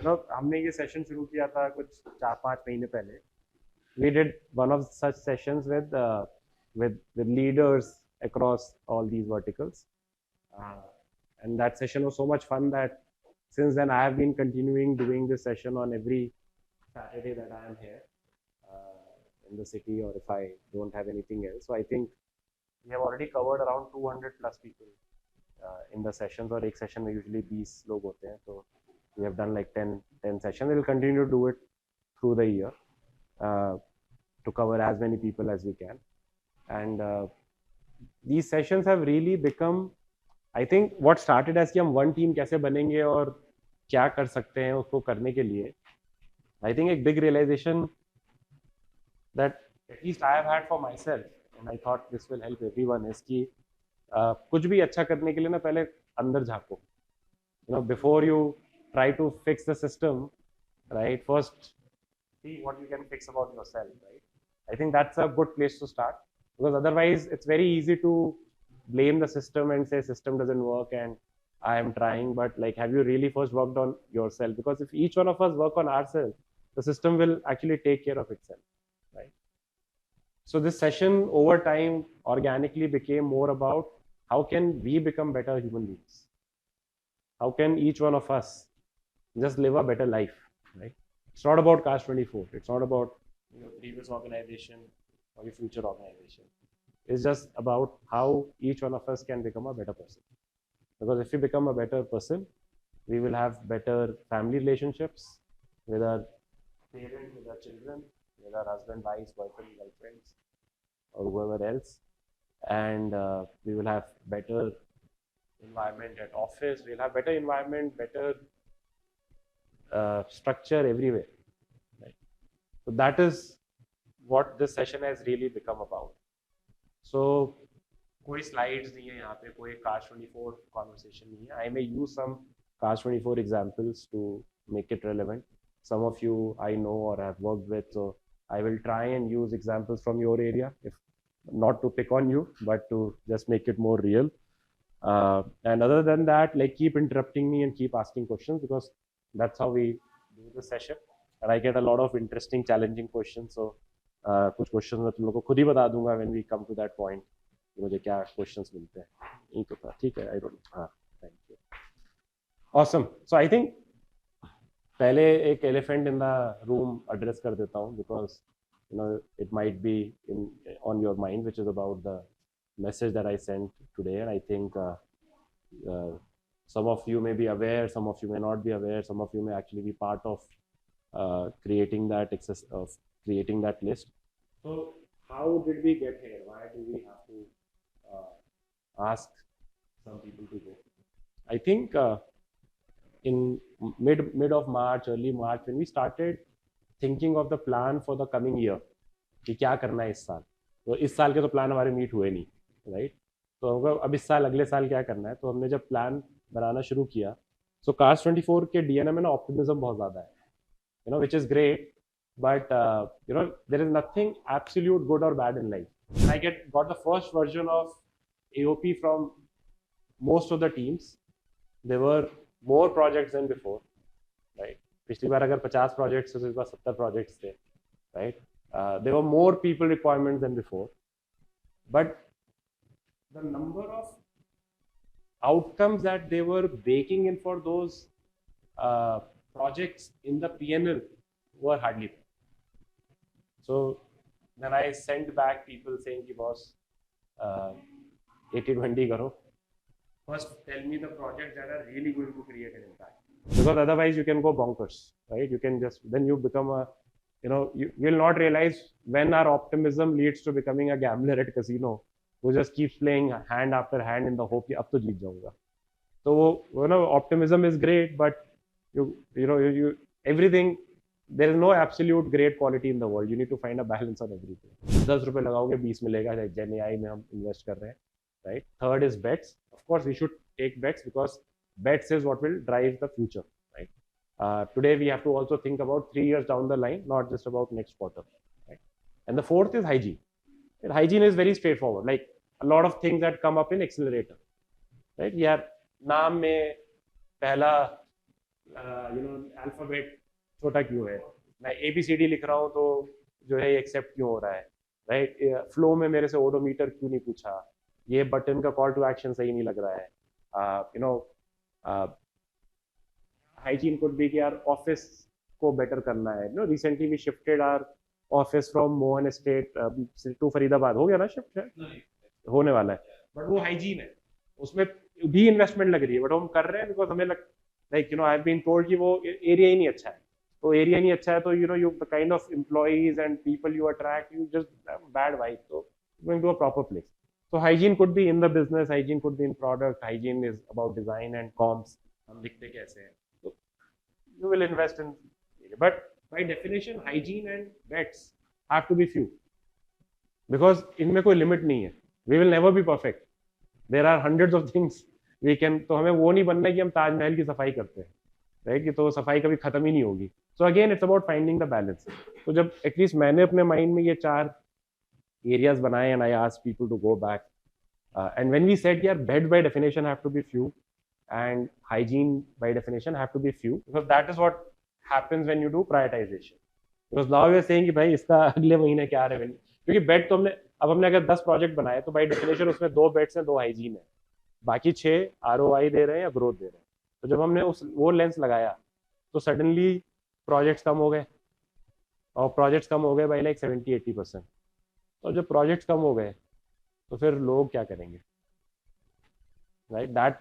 हमने ये सेशन शुरू किया था कुछ 4-5 महीने पहले. We did one of such sessions with leaders across all these verticals, uh, and that session was so much fun that since then I have been continuing doing this session on every Saturday that I am here in the city, or if I don't have anything else. So I think we have already covered around 200 plus people in the sessions, और एक session में usually 20 लोग होते हैं, तो we have done like 10 sessions. We will continue to do it through the year uh, to cover as many people as we can. And these sessions have really become, I think, what started as कि हम one team कैसे बनेंगे और क्या कर सकते हैं उसको करने के लिए. I think एक big realization that at least I have had for myself, and I thought this will help everyone, is कि कुछ भी अच्छा करने के लिए ना पहले अंदर झांको. Before you try to fix the system, right, first see what you can fix about yourself, right? I think that's a good place to start, because otherwise it's very easy to blame the system and say system doesn't work and I am trying, but like, have you really first worked on yourself? Because if each one of us work on ourselves, the system will actually take care of itself, right? So this session over time organically became more about how can we become better human beings? How can each one of us just live a better life, right? It's not about Cast 24. It's not about your previous organization or your future organization. It's just about how each one of us can become a better person. Because if we become a better person, we will have better family relationships with our parents, with our children, with our husband, wives, boyfriend, girlfriends, or whoever else. And we will have better environment at office. We'll have better environment, better structure everywhere. Right? So that is what this session has really become about. So कोई slides नहीं है यहाँ पे, कोई Cast 24 conversation नहीं है. I may use some Cast 24 examples to make it relevant. Some of you I know or have worked with, so I will try and use examples from your area, if not to pick on you, but to just make it more real. And other than that, like, keep interrupting me and keep asking questions, because that's how we do the session. And I get a lot of interesting, challenging questions. So कुछ questions मैं तुम लोगों को खुद ही बता दूंगा when we come to that point. मुझे क्या questions मिलते हैं. यही तो था, ठीक है. I don't know. हाँ, thank you. Awesome. So I think पहले एक elephant in the room address कर देता हूँ, because it might be on your mind, which is about the message that I sent today. And I think some of you may be aware, some of you may not be aware, some of you may actually be part of creating that list. So how did we get here? Why do we have to ask some people to go? I think in mid of March, early March, when we started thinking of the plan for the coming year, कि क्या करना है इस साल. तो इस साल के तो प्लान हमारे मीट हुए नहीं, राइट? तो अब इस साल, अगले साल क्या करना है, तो हमने जब प्लान बनाना शुरू किया, सो Cast 24 के डीएनए में ना ऑप्टिमिज्म बहुत ज़्यादा है, which is great, but there is nothing absolute good or bad in life. I got the first version of AOP from most of the teams. There were more projects than before, right? पिछली बार अगर 50 projects थे, तो इस बार 70 projects थे, right? There were more people requirements than before, but the number of outcomes that they were baking in for those projects in the PNL were hardly there. So then I sent back people saying, "Ki boss, 80-20 karo. First, tell me the projects that are really going to create an impact, because otherwise you can go bonkers, right? You can just, then you become a, you will not realize when our optimism leads to becoming a gambler at casino who just keeps playing hand after hand in the hope कि अब तो जीत जाऊंगा. So optimism is great, but you everything, there is no absolute great quality in the world. You need to find a balance on everything. 10 रुपए लगाओगे 20 मिलेगा, Gen AI में हम invest कर रहे हैं, right? Third is bets. Of course, we should take bets, because bets is what will drive the future, right? Today we have to also think about 3 years down the line, not just about next quarter, right? And the fourth is hygiene. And hygiene is very straightforward. Like a lot of things that come up in accelerator, right? Yeah, नाम में पहला alphabet छोटा क्यों है, मैं ABCD लिख रहा हूँ तो जो है एक्सेप्ट क्यों हो रहा है, राइट? फ्लो में मेरे से ओडोमीटर क्यों नहीं पूछा, ये बटन का कॉल टू एक्शन सही नहीं लग रहा है, हाइजीन कुड बी कि यार ऑफिस को बेटर करना है। No, recently we shifted our office from Mohan estate to Faridabad, हो गया ना शिफ्ट, है होने वाला है, बट वो हाइजीन है, उसमें भी इन्वेस्टमेंट लग रही है, बट हम कर रहे हैं बिकॉज हमें like I have been told कि वो एरिया ही नहीं अच्छा है, तो एरिया नहीं अच्छा है तो you the kind of employees and people you attract, you just bad vibe, तो going to a proper place. So hygiene could be in the business, hygiene could be in product, hygiene is about design and comms, हम लिखते कैसे हैं, तो you will invest in, but by definition hygiene and bets have to be few, because इनमें कोई limit नहीं है, we will never be perfect, there are hundreds of things we can, तो हमें वो नहीं बनना है कि हम ताजमहल की सफाई करते हैं, राइट, कि तो सफाई कभी खत्म ही नहीं होगी। So again it's about finding the balance. तो जब एटलीस्ट मैंने अपने माइंड में ये 4 एरियाज बनाए and I ask people to go back, and when we said yeah, bed by definition have to be few and hygiene by definition have to be few, because that is what happens when you do prioritization, because now we are saying कि भाई इसका अगले महीने क्या revenue, क्योंकि bed तो हमने, अब हमने अगर 10 प्रोजेक्ट बनाए तो बाय डेफिनेशन उसमें 2 बेड्स हैं 2 हाइजीन है, बाकी 6 ROI दे रहे हैं या ग्रोथ दे रहे हैं। तो जब हमने उस वो लेंस लगाया तो सडनली प्रोजेक्ट्स कम हो गए, और प्रोजेक्ट्स कम हो गए बाई लाइक 70-80%। और जब प्रोजेक्ट्स कम हो गए तो फिर लोग क्या करेंगे, right? That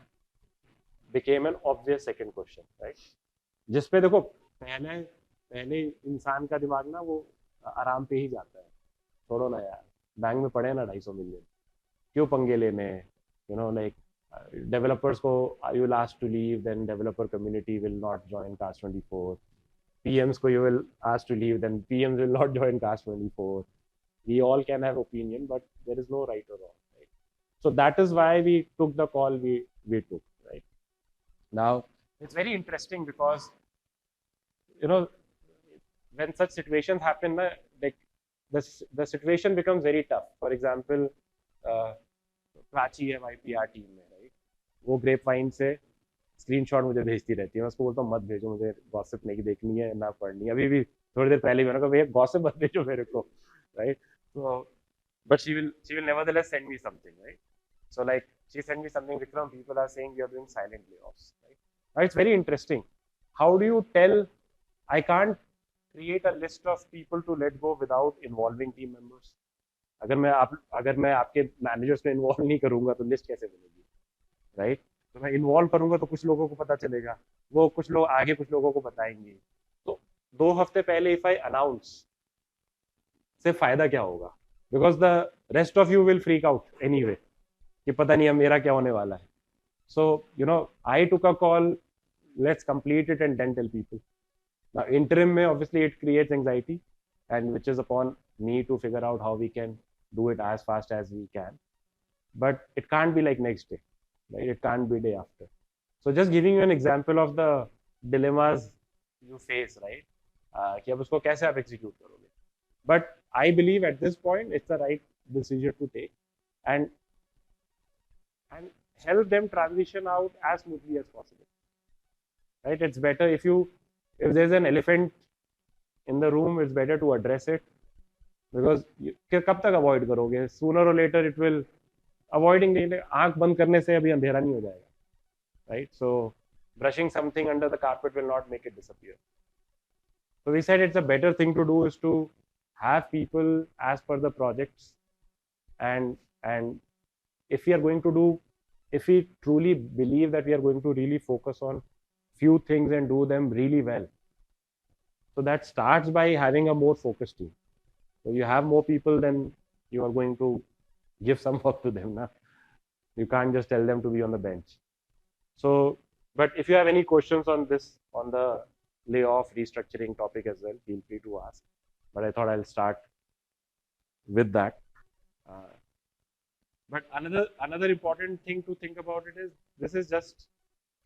became an obvious second question, right? जिसपे देखो पहले पहले इंसान का दिमाग ना वो आराम पे ही जाता है, छोड़ो ना यार, बैंक में पड़े ना 250 मिलियन, क्यों पंगे लेने हैं, लाइक डेवलपर्स को you will ask to leave, then developer community will not join cast 24, PMs को you will ask to leave, then PMs will not join Cast 24. We all can have opinion, but there is no right or wrong, right? So that is why we took the call we took, right? Now it's very interesting because when such situations happen, like the situation becomes very tough. For example, Prachi है हमारी PR team में, right? वो grep wine से screenshot मुझे भेजती रहती है, मैं उसको बोलता हूँ मत भेजो, मुझे गॉसिप नहीं देखनी है ना पढ़नी है, अभी भी थोड़ी देर पहले मैंने कहा भैया गॉसिप मत भेजो मेरे को, राइट? तो but she will nevertheless send me something, right? So like she sent me something, Vikram, people are saying we are doing silent layoffs, right? Now it's very interesting, how do you tell, I can't create a list of people to let go without involving team members, अगर मैं आपके managers में involve नहीं करूंगा तो list कैसे बनेगी, right? तो मैं इन्वॉल्व करूंगा तो कुछ लोगों को पता चलेगा, वो कुछ लोग आगे कुछ लोगों को बताएंगे, तो 2 हफ्ते पहले इफ आई अनाउंस से फायदा क्या होगा, because the rest of you will freak out anyway कि पता नहीं अब मेरा क्या होने वाला है। So I took a call, let's complete it and then tell people. Now interim में obviously it creates anxiety, and which is upon me to figure out how we can do it as fast as we can, but it can't be like next day, right? It can't be day after. So just giving you an example of the dilemmas you face, right? कि अब उसको कैसे आप execute करोगे, but I believe at this point it's the right decision to take, and help them transition out as smoothly as possible, right? It's better if there's an elephant in the room, it's better to address it, because कब तक avoid करोगे, sooner और letter it will, avoiding नहीं, आंख बंद करने से अभी अंधेरा नहीं हो जाएगा, right? So brushing something under the carpet will not make it disappear. So we said it's a better thing to do is to have people as per the projects, and if we are going to do, if we truly believe that we are going to really focus on few things and do them really well, so that starts by having a more focused team. So you have more people, then you are going to give some work to them, na? You can't just tell them to be on the bench. So but if you have any questions on this, on the layoff restructuring topic as well, feel free to ask, but I thought I'll start with that. But another important thing to think about it is, this is just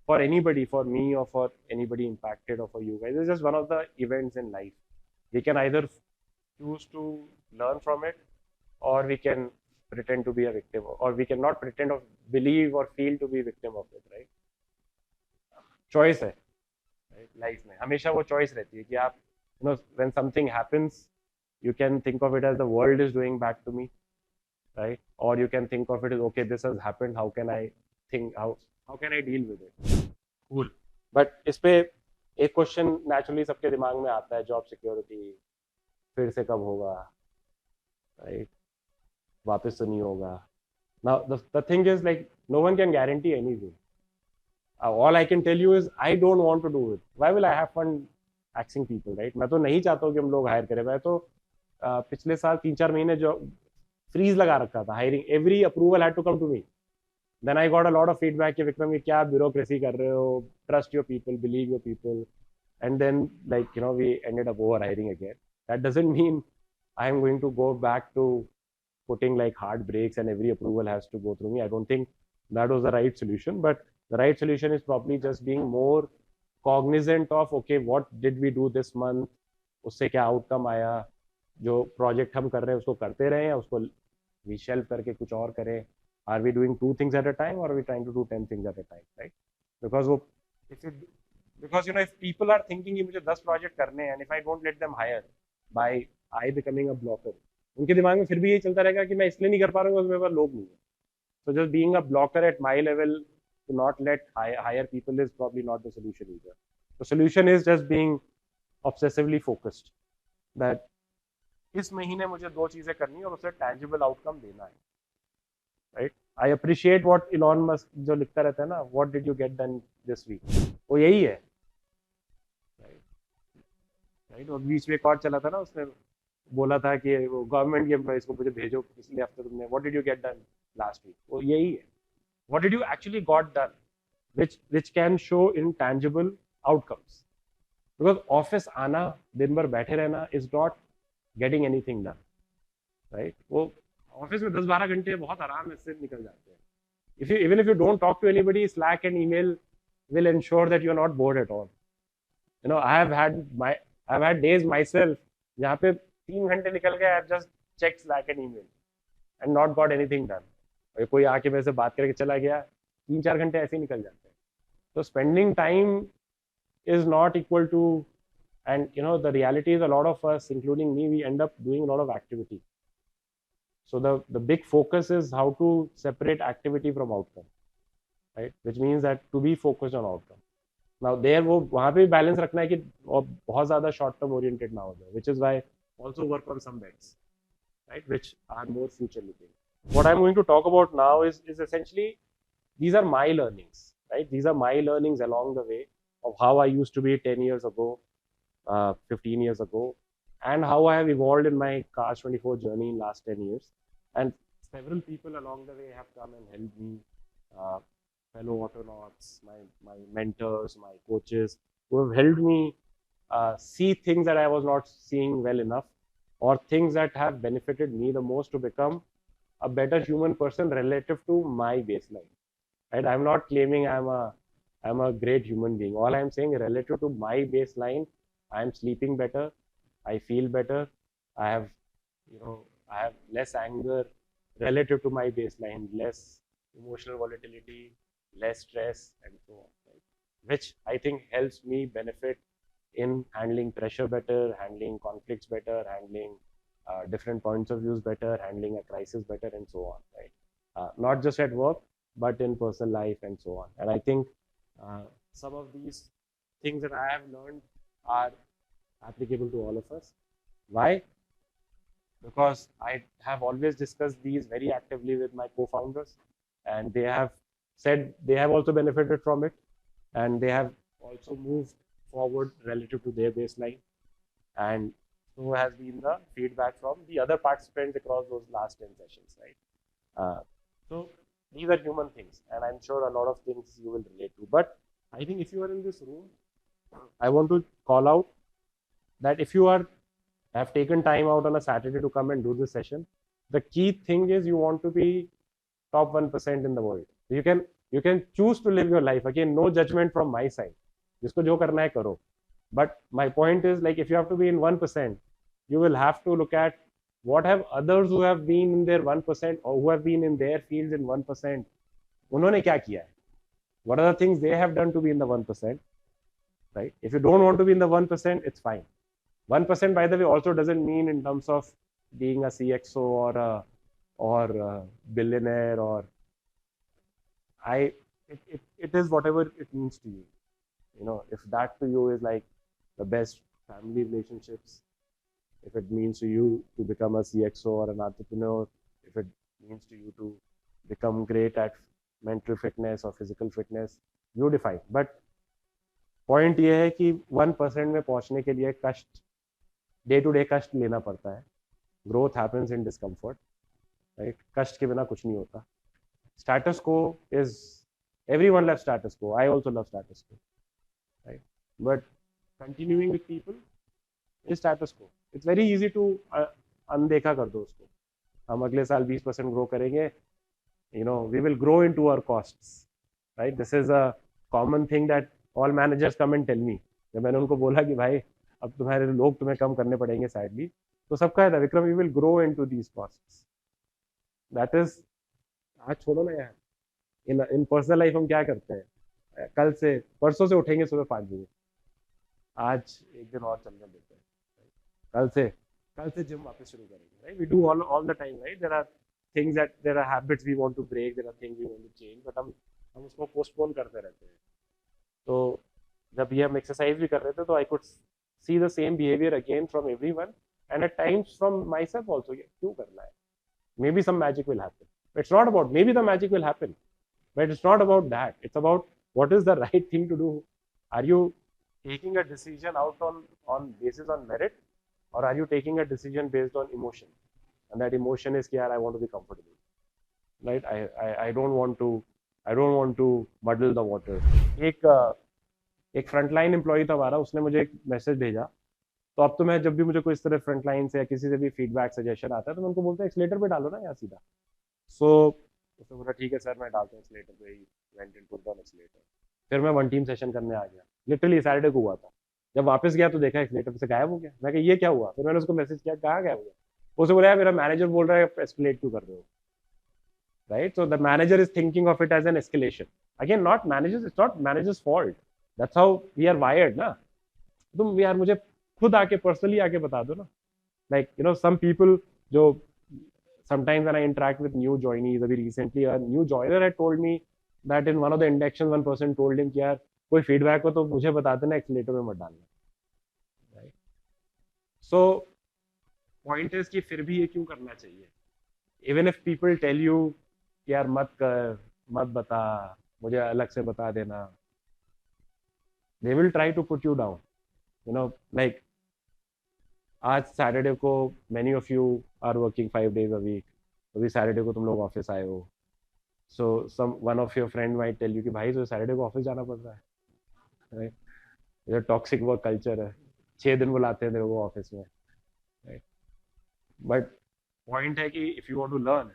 for anybody, for me or for anybody impacted or for you guys, it's just one of the events in life. We can either choose to learn from it, or we can pretend to be a victim, or we cannot pretend or believe or feel to be victim of it, right? Choice है, life में हमेशा वो choice रहती है कि आप when something happens you can think of it as the world is doing back to me, right? Or you can think of it as, okay, this has happened, how can I think, how can I deal with it? Cool. But इस पे एक question naturally सबके दिमाग में आता है, job security फिर से कब होगा, राइट? वापस तो नहीं होगा. Now the thing is, like, no one can guarantee anything. All I can tell you is I don't want to do it. Why will I have fun axing people, right? मैं तो नहीं चाहता हूँ कि हम लोग हायर करें. मैं तो पिछले साल 3-4 महीने जो फ्रीज लगा रखा था hiring. Every approval had to come to me. Then I got a lot of feedback कि विक्रम ये क्या ब्यूरोक्रेसी कर रहे हो, trust your people, believe your people. And then like we ended up over hiring again. That doesn't mean I am going to go back to putting like hard brakes and every approval has to go through me. I don't think that was the right solution, but the right solution is probably just being more cognizant of, okay, what did we do this month, उससे क्या outcome आया, जो project हम कर रहे हैं उसको करते रहें या उसको वी शेल्फ करके कुछ और करें. Are we doing 2 things at a time or are we trying to do 10 things at a time, right? because वो because if people are thinking कि मुझे 10 प्रोजेक्ट करने हैं and if I don't let them hire by I becoming a blocker, उनके दिमाग में फिर भी ये चलता रहेगा कि मैं इसलिए नहीं कर पा रहा हूँ मेरे पास लोग नहीं है. So just being a blocker at my level to not let hire people is probably not the solution either. The solution is just being obsessively focused that इस महीने मुझे 2 चीजें करनी है और उसे tangible outcome देना है, right? I appreciate what Elon Musk जो लिखता रहता है ना, what did you get done this week, वो यही है, right? और बीच में एक और चला था ना, उसने बोला था कि वो गवर्नमेंट के एम्प्लॉइज को मुझे भेजो पिछले हफ्ते तुमने, what did you get done last week, वो यही है. What did you actually got done which can show in tangible outcomes, because office आना दिन भर बैठे रहना is not getting anything done, right? वो ऑफिस में 10-12 घंटे बहुत आराम से निकल जाते हैं. Even if you don't talk to anybody, Slack and email will ensure that you are not bored at all. I've had days myself जहाँ पे 3 घंटे निकल गए, I've just checked Slack and email and not got anything done. और कोई आके मेरे से बात करके चला गया, 3-4 घंटे ऐसे ही निकल जाते हैं. So spending time is not equal to, and the reality is a lot of us, including me, we end up doing a lot of activity. So the big focus is how to separate activity from outcome, right? Which means that to be focused on outcome. Now there वो वहाँ पे balance रखना है कि बहुत ज़्यादा short term oriented ना हो जाए, which is why also work on some bets, right, which are more future looking. What I'm going to talk about now is essentially, these are my learnings, right? These are my learnings along the way of how I used to be 10 years ago, 15 years ago, and how I have evolved in my Cars 24 journey in last 10 years. And several people along the way have come and helped me, fellow autonauts, my mentors, my coaches, who have helped me see things that I was not seeing well enough, or things that have benefited me the most to become a better human person relative to my baseline. Right? I'm not claiming I'm a great human being. All I'm saying, relative to my baseline, I'm sleeping better, I feel better, I have less anger relative to my baseline, less emotional volatility, less stress, and so on, right? Which I think helps me benefit in handling pressure better, handling conflicts better, handling different points of views better, handling a crisis better, and so on, right? Not just at work, but in personal life and so on. And I think some of these things that I have learned are applicable to all of us. Why? Because I have always discussed these very actively with my co-founders, and they have said they have also benefited from it, and they have also moved forward relative to their baseline. And so has been the feedback from the other participants across those last 10 sessions, right? So these are human things, and I'm sure a lot of things you will relate to. But I think if you are in this room, I want to call out that if you have taken time out on a Saturday to come and do this session, the key thing is you want to be top 1% in the world. You can choose to live your life. Again, no judgment from my side. जिसको जो करना है करो. But my point is, like, if you have to be in 1%, you will have to look at what have others who have been in their 1% or who have been in their fields in 1%, उन्होंने क्या किया है? What are the things they have done to be in the 1%? right? If you don't want to be in the 1%, it's fine. 1%, by the way, also doesn't mean in terms of being a CXO or a billionaire or it is whatever it means to you. You know, if that to you is like the best family relationships, if it means to you to become a CXO or an entrepreneur, if it means to you to become great at mental fitness or physical fitness, you define. But point ये है कि 1% में पहुंचने के लिए कष्ट, day to day कष्ट लेना पड़ता है. Growth happens in discomfort, right? कष्ट के बिना कुछ नहीं होता. स्टेटस को is, everyone loves status quo. I also love status quo, right? But continuing with people is status quo. It's very easy to अनदेखा कर दो उसको. हम अगले साल 20% ग्रो करेंगे, you know, we will grow into our costs, right? This is a common thing that all managers come and tell me. जब मैंने उनको बोला कि भाई अब तुम्हारे लोग तुम्हें कम करने पड़ेंगे सैडली, तो सब कहा था Vikram we will grow into these costs. That is, आज छोड़ो ना यार, इन पर्सनल लाइफ हम क्या करते हैं, कल से परसों से उठेंगे सुबह 5 बजे, आज एक दिन और चलने देते हैं, कल से जिम वापस शुरू करेंगे, right? We do all the time, right? There are things that, there are habits we want to break, there are things we want to change, but हम उसको पोस्टपोन करते रहते हैं. तो जब ये हम एक्सरसाइज भी कर रहे थे तो I could see the same behaviour again from everyone and at times from myself also. क्यों करना है? Maybe some magic will happen. It's not about maybe the magic will happen, but it's not about that. It's about what is the right thing to do. Are you taking a decision out on basis on merit, or are you taking a decision based on emotion? And that emotion is, I want to be comfortable, right? I don't want to muddle the water. एक frontline employ था हमारा, उसने मुझे एक message भेजा. तो अब तो मैं जब भी मुझे कोई इस तरह फ्रंटलाइन से या किसी से भी फीडबैक सजेशन आता है तो मैं उनको बोलता हूँ एक्सलेटर पे डालो ना यार सीधा. सो उसने बोला ठीक है सर मैं डालता हूँ एक्सलेटर पे ही. Went in put on accelerator. फिर मैं 1 टीम सेशन करने आ गया. लिटरली सैटरडे को हुआ था. जब वापस गया तो देखा एक्सलेटर से गायब हो गया. मैं कहा ये क्या हुआ? फिर मैंने उसको मैसेज किया, कहाँ गायब हो गया? उसने बोला मेरा मैनेजर बोल रहा है एस्केलेट क्यों कर रहे हो, right? So the manager is thinking of it as an escalation. Again not managers, it's not managers fault. That's how we are wired ना. तुम यार मुझे खुद आके पर्सनली आके बता दो ना. Like you know some people जो sometimes when I interact with new joinees, अभी recently a new joiner had told me that in one of the inductions one person told him कि यार कोई feedback हो तो मुझे बता देना, एक्सीलेटर में मत डालना, right? So point is कि फिर भी ये क्यों करना चाहिए? Even if people tell you कि यार मत कर, मत बता, मुझे अलग से बता देना, they will try to put you down, you know, like आज सैटरडे को many of you are working 5 days a week. अभी सैटरडे को तुम लोग ऑफिस आए हो. So some one of your friend might tell you कि भाई तो सैटरडे को ऑफिस जाना पड़ रहा है. ये टॉक्सिक वर्क कल्चर है. 6 दिन बुलाते हैं तेरे को ऑफिस में, राइट? बट पॉइंट है कि if you want to learn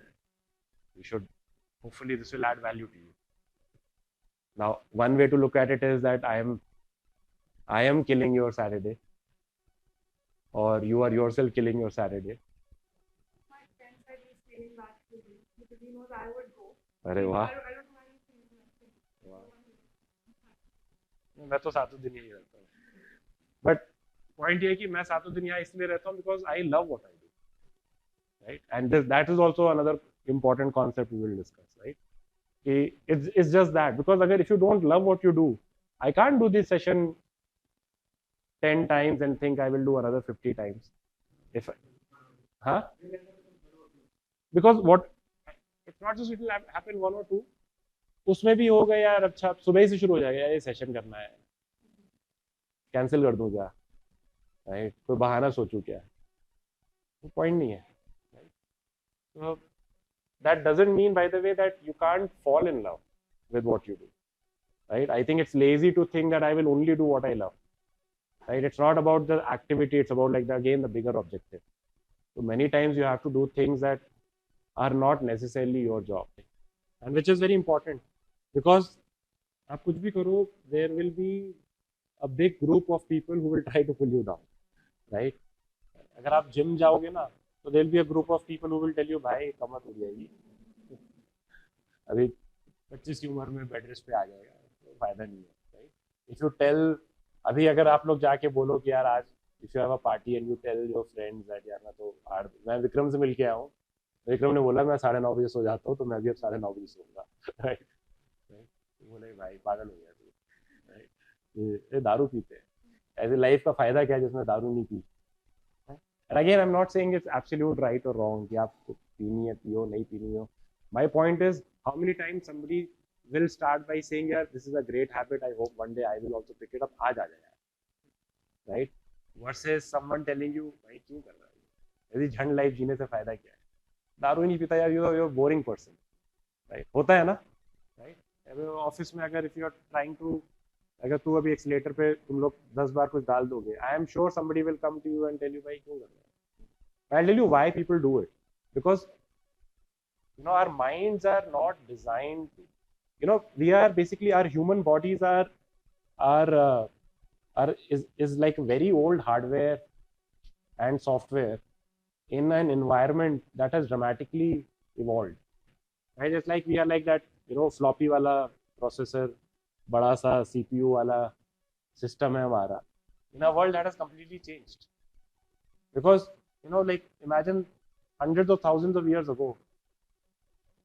you should, hopefully this will add value to you. Now one way to look at it is that I am killing your Saturday, or you are yourself killing your Saturday. My friend said he's feeling bad to me because he knows I would go. अरे वाह. I don't mind him. मैं तो 7 दिन यही रहता हूँ. But point ये है कि मैं 7 दिन यहाँ इसलिए रहता हूँ because I love what I do, right? And that is also another important concept we will discuss, right? कि इट्स जस्ट दैट, बिकॉज अगर if you don't love what you do, I can't do this session 10 times and think I will do another 50 times. Because what, it's not just it will happen 1 or 2. उसमें भी हो गया यार, अच्छा सुबह से शुरू हो जाएगा यार, ये सेशन करना है, कैंसिल कर दूं क्या, राइट? कोई बहाना सोचूं क्या? तो पॉइंट नहीं है, right? So that doesn't mean, by the way, that you can't fall in love with what you do, right? I think it's lazy to think that I will only do what I love. Right? It's not about the activity, it's about like again the bigger objective. So many times you have to do things that are not necessarily your job, and which is very important because आप कुछ भी करो, there will be a big group of people who will try to pull you down, right? अगर आप gym जाओगे ना तो there will be a group of people who will tell you भाई कमर टूट जाएगी, अभी 25 की उम्र में बेड रेस्ट पे आ जाएगा, तो फायदा नहीं है, right? If you tell अभी अगर आप लोग जाके बोलो कि यार आज if you have a party and you tell your friends that यार मैं विक्रम से मिल के आया हूँ, विक्रम ने बोला मैं 9:30 बजे सो जाता हूँ, तो मैं भी अब 9:30 बजे सोऊंगा। राइट, बोले भाई पागल हो गया तू, राइट, ये दारू पीते हैं, ऐसे लाइफ का फायदा क्या है जिसमें दारू नहीं P. And again I am not saying it's absolute right और रॉन्ग कि आप पीनी है पियो, नहीं पीनी हो। My point is how many times somebody will start by saying यार this is a great habit, I hope one day I will also pick it up, आज आ जाए, right, versus someone telling you भाई क्यों कर रहा है, यदि झंड लाइफ जीने से फायदा क्या है, दारू ही नहीं पीता यार, यू बोरिंग पर्सन, राइट, होता है ना, राइट। ऑफिस में अगर if you are trying to, अगर तू अभी एक्सीलेटर पे तुम लोग 10 बार कुछ डाल दोगे, I am sure somebody will come to you and tell you भाई क्यों कर रहा है। I'll tell you why people do it, because our minds are not designed to, we are basically, our human bodies are is like very old hardware and software in an environment that has dramatically evolved, right? It's like we are like that, floppy wala processor, bada sa CPU wala system hai hamara, in a world that has completely changed, because like imagine hundreds of thousands of years ago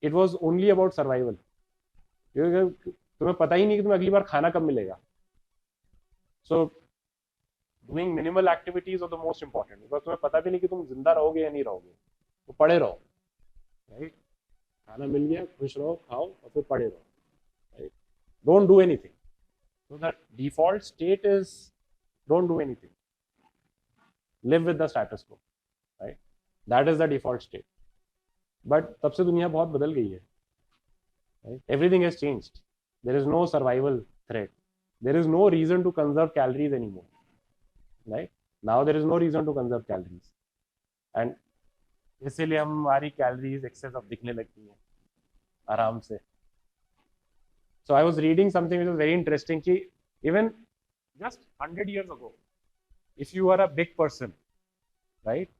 it was only about survival, तुम्हें पता ही नहीं कि तुम्हें अगली बार खाना कब मिलेगा, so doing minimal activities are the most important, because तुम्हें पता भी नहीं कि तुम जिंदा रहोगे या नहीं रहोगे, तो पड़े रहो, राइट, खाना मिल गया खुश रहो, खाओ और फिर पड़े रहो, right, don't do anything, so the default state is don't do anything, live with the status quo, right, that is the default state, but तब से दुनिया बहुत बदल गई है, right, everything has changed, there is no survival threat, there is no reason to conserve calories anymore, right, now there is no reason to conserve calories, and इसीलिए हमारी calories access अब दिखने लगती हैं आराम से। So I was reading something which was very interesting कि even just 100 years ago, if you are a big person, right,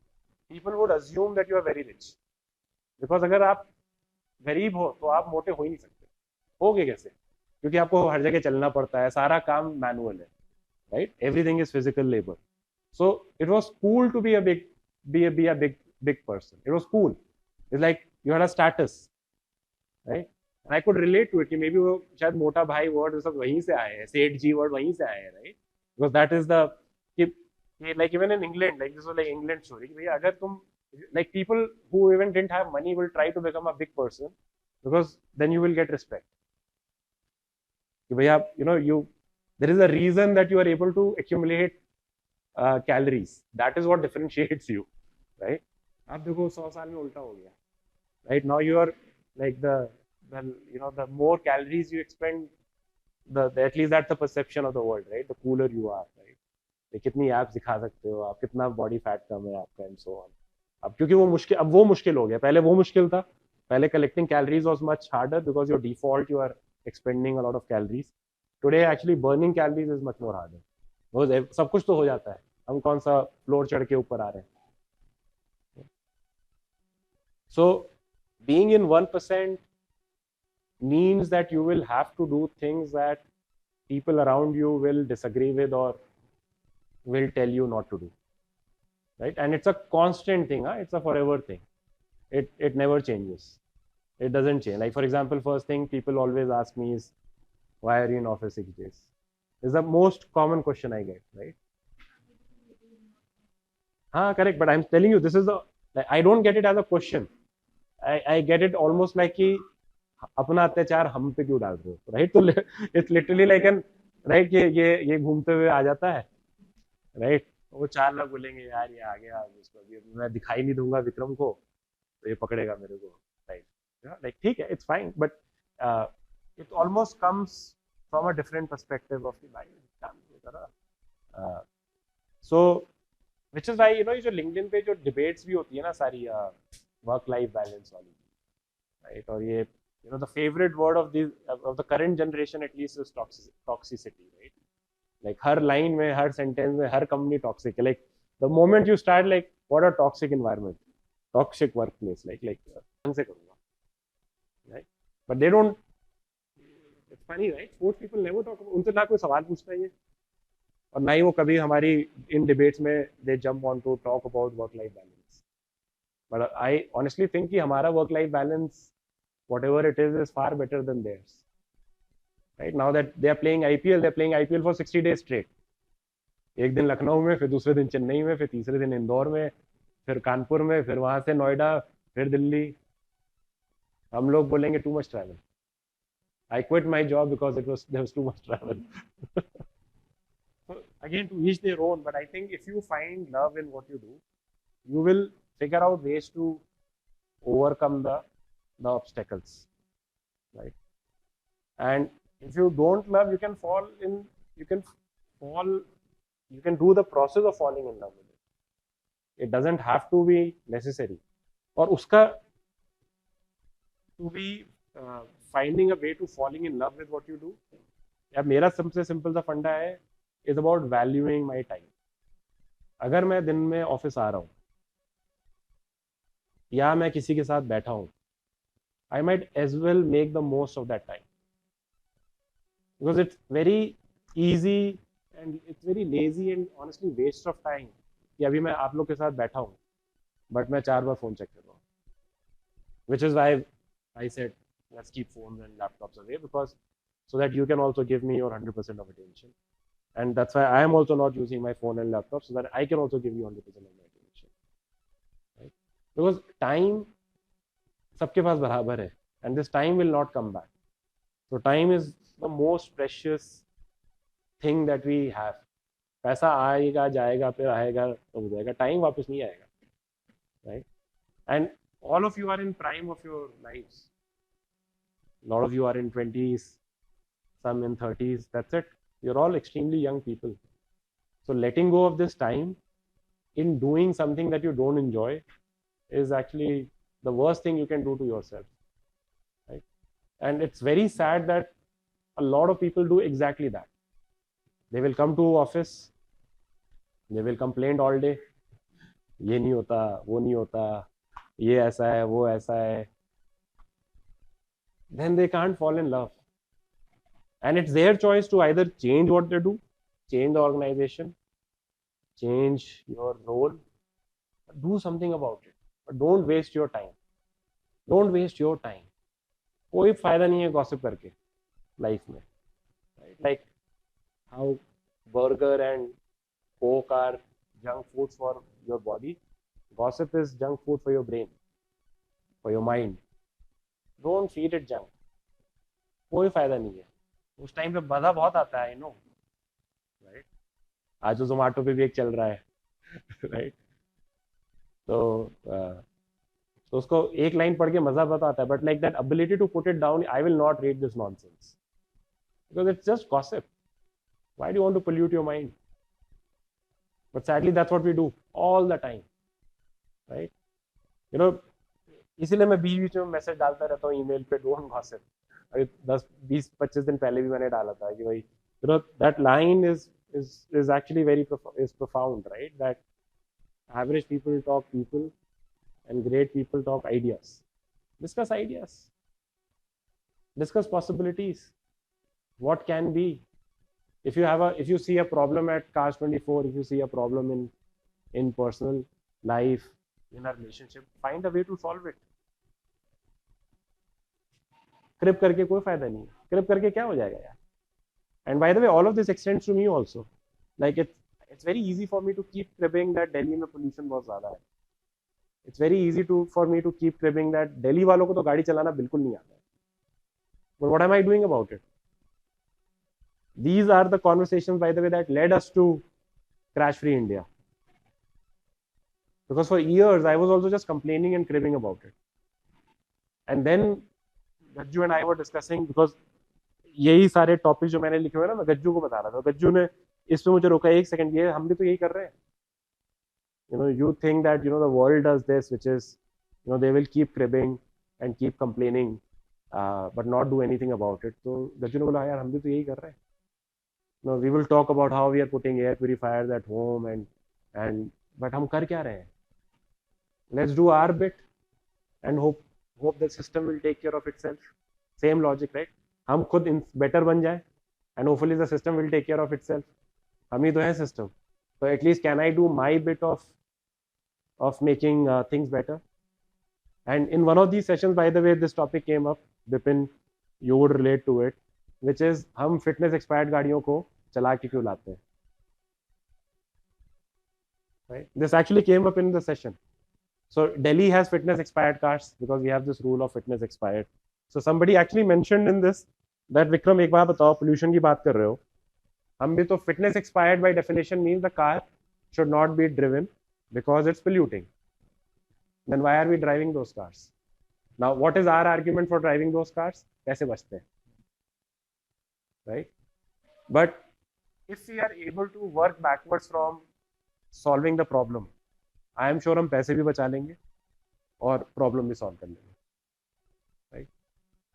people would assume that you are very rich, because अगर आप गरीब हो तो आप मोटे हो ही नहीं सकते, होगे कैसे, क्योंकि आपको हर जगह चलना पड़ता है, सारा काम मैनुअल है, right, everything is physical labor, so it was cool to be a big person, it was cool, it's like you had a status, right, and I could relate to it कि maybe वो शायद मोटा भाई word सब वहीं से आए हैं, सेठ जी वर्ड वहीं से आए हैं, right, because that is the कि like even in England, like this was like England story कि भैया अगर तुम like people who even didn't have money will try to become a big person because then you will get respect कि भैया you there is a reason that you are able to accumulate calories, that is what differentiates you, right, आप देखो 100 साल में उल्टा हो गया, right, now you are like the more calories you expend, the at least that's the perception of the world, right, the cooler you are, right, कितनी apps दिखा सकते हो आप, कितना बॉडी फैट कम है आपका एंड सो ऑन, अब क्योंकि वो मुश्किल हो गया, पहले वो मुश्किल था, पहले collecting calories was much harder because your default you are expending a lot of calories, today actually burning calories is much more harder, सब कुछ तो हो जाता है, हम कौन सा फ्लोर चढ़ के ऊपर आ रहे हैं, so being in 1% means that you will have to do things that people around you will disagree with or will tell you not to do, right, and it's a constant thing, it's a forever thing, it never changes, it doesn't change, like for example first thing people always ask me is why are you in office 6 days, is the most common question I get, right, correct, but I'm telling you this is the, like, I don't get it as a question, I get it almost like कि अपना अत्याचार हम पे क्यों डाल रहे हो, right, तो it's literally like an, right, ये घूमते हुए आ जाता है, राइट, वो 4 लोग बोलेंगे यार ये आ गया, इसको अभी मैं दिखाई नहीं दूंगा विक्रम को तो ये पकड़ेगा मेरे को, राइट, लाइक ठीक है, it's fine, but it almost comes from a different perspective of the life, so which is why ये जो लिंक्डइन पे जो डिबेट्स भी होती है ना सारी वर्क लाइफ बैलेंस वाली, राइट, और ये the favorite word of the current generation at least is toxicity, right, like her line में, हर sentence में, हर company toxic है, like the moment you start like what a toxic environment, toxic workplace, like ढंग से करूँगा, right, but they don't, it's funny, right, sports people never talk about, उनसे ना कोई सवाल पूछता है ये, और ना ही वो कभी हमारी इन डिबेट्स में they jump on to talk about work life balance. But I honestly think कि हमारा work life balance whatever it is far better than theirs. Right now that they are playing IPL, they are playing IPL for 60 days straight. एक दिन लखनऊ में, फिर दूसरे दिन चेन्नई में, फिर तीसरे दिन इंदौर में, फिर कानपुर में, फिर वहां से नोएडा, फिर दिल्ली. हम लोग बोलेंगे too much travel. I quit my job because there was too much travel. So again, to each their own. But I think if you find love in what you do, you will figure out ways to overcome the obstacles, right? And if you don't love, you can fall, you can do the process of falling in love with it. It doesn't have to be necessary. और उसका to be finding a way to falling in love with what you do, या मेरा सबसे simple सा फंडा है, is about valuing my time. अगर मैं दिन में ऑफिस आ रहा हूँ या मैं किसी के साथ बैठा हूँ, I might as well make the most of that time, because it's very easy and it's very lazy and honestly waste of time कि अभी मैं आप लोग के साथ बैठा हूँ but मैं 4 बार फोन चेक कर रहा हूँ, which is why I said let's keep phones and laptops away, because so that you can also give me your 100% of attention, and that's why I am also not using my phone and laptop, so that I can also give you 100% of my attention, right? Because time सबके पास बराबर है, and this time will not come back. So time is the most precious thing that we have. पैसा आएगा जाएगा फिर आएगा तो हो जाएगा, टाइम वापस नहीं आएगा, right? And all of you are in prime of your lives. A lot of you are in 20s, some in 30s. That's it. You're all extremely young people. So letting go of this time in doing something that you don't enjoy is actually the worst thing you can do to yourself, right? And it's very sad that a lot of people do exactly that. They will come to office, they will complain all day, ये नहीं होता, वो नहीं होता, ये ऐसा है, वो ऐसा है. Then they can't fall in love. And it's their choice to either change what they do, change the organization, change your role, do something about it. But don't waste your time. Don't waste your time. कोई फायदा नहीं है gossip करके life में, right? Like how burger and coke are junk foods for your body, gossip is junk food for your brain, for your mind. Don't feed it junk. कोई फायदा नहीं है. उस टाइम पे मजा बहुत आता है, I know, right? आज तो जोमेटो पे भी एक चल रहा है, right? तो उसको एक लाइन पढ़ के मजा बहुत आता है, but like that ability to put it down, I will not read this nonsense, because it's just gossip. Why do you want to pollute your mind? But sadly that's what we do all the time, right? You know, इसीलिए मैं बीच बीच में message डालता रहता हूँ email पे, don't gossip. अभी 10-20-25 दिन पहले भी मैंने डाला था कि भाई, you no, that line is actually very profound, right? That average people talk people and great people talk ideas. Discuss ideas, discuss possibilities, what can be. If you see a problem at Cars 24, if you see a problem in personal life, in a relationship, find a way to solve it. क्रिप करके कोई फायदा नहीं है. क्रिप करके क्या हो जाएगा यार? And by the way, all of this extends to me also. Like it's very easy for me to keep cribbing that Delhi में pollution बहुत ज़्यादा है. It's very easy for me to keep cribbing that Delhi वालों को तो गाड़ी चलाना बिल्कुल नहीं आता है. But what am I doing about it? These are the conversations, by the way, that led us to Crash Free India. Because for years I was also just complaining and cribbing about it. And then Gajju and I were discussing, because यही सारे topic जो मैंने लिखे हुए ना, मैं गज्जू को बता रहा था. गज्जू ने इस पे मुझे रोका, एक सेकंड, ये हम भी तो यही कर रहे हैं. You know, you think that, you know, the world does this, which is, you know, they will keep cribbing and keep complaining, but not do anything about it. तो गज्जू ने बोला यार हम भी तो यही कर रहे हैं. No, we will talk about how we are putting air purifiers at home and but हम कर क्या रहे हैं? Let's do our bit and hope the system will take care of itself. Same logic, right? हम खुद better बन जाए and hopefully the system will take care of itself. हम ही तो है system. So at least can I do my bit of making things better? And in one of these sessions, by the way, this topic came up. Bipin, you would relate to it, which is हम fitness expired गाड़ियों को चला के क्यों लाते हैं? Right? This actually came up in the session. So Delhi has fitness expired cars because we have this rule of fitness expired. So somebody actually mentioned in this that Vikram एक बार बताओ pollution की बात कर रहे हो, हम भी तो fitness expired by definition means the car should not be driven because it's polluting. Then why are we driving those cars? Now, what is our argument for driving those cars? पैसे बचते हैं, right? But if we are able to work backwards from solving the problem, I am sure हम पैसे भी बचा लेंगे और problem भी solve कर लेंगे, right?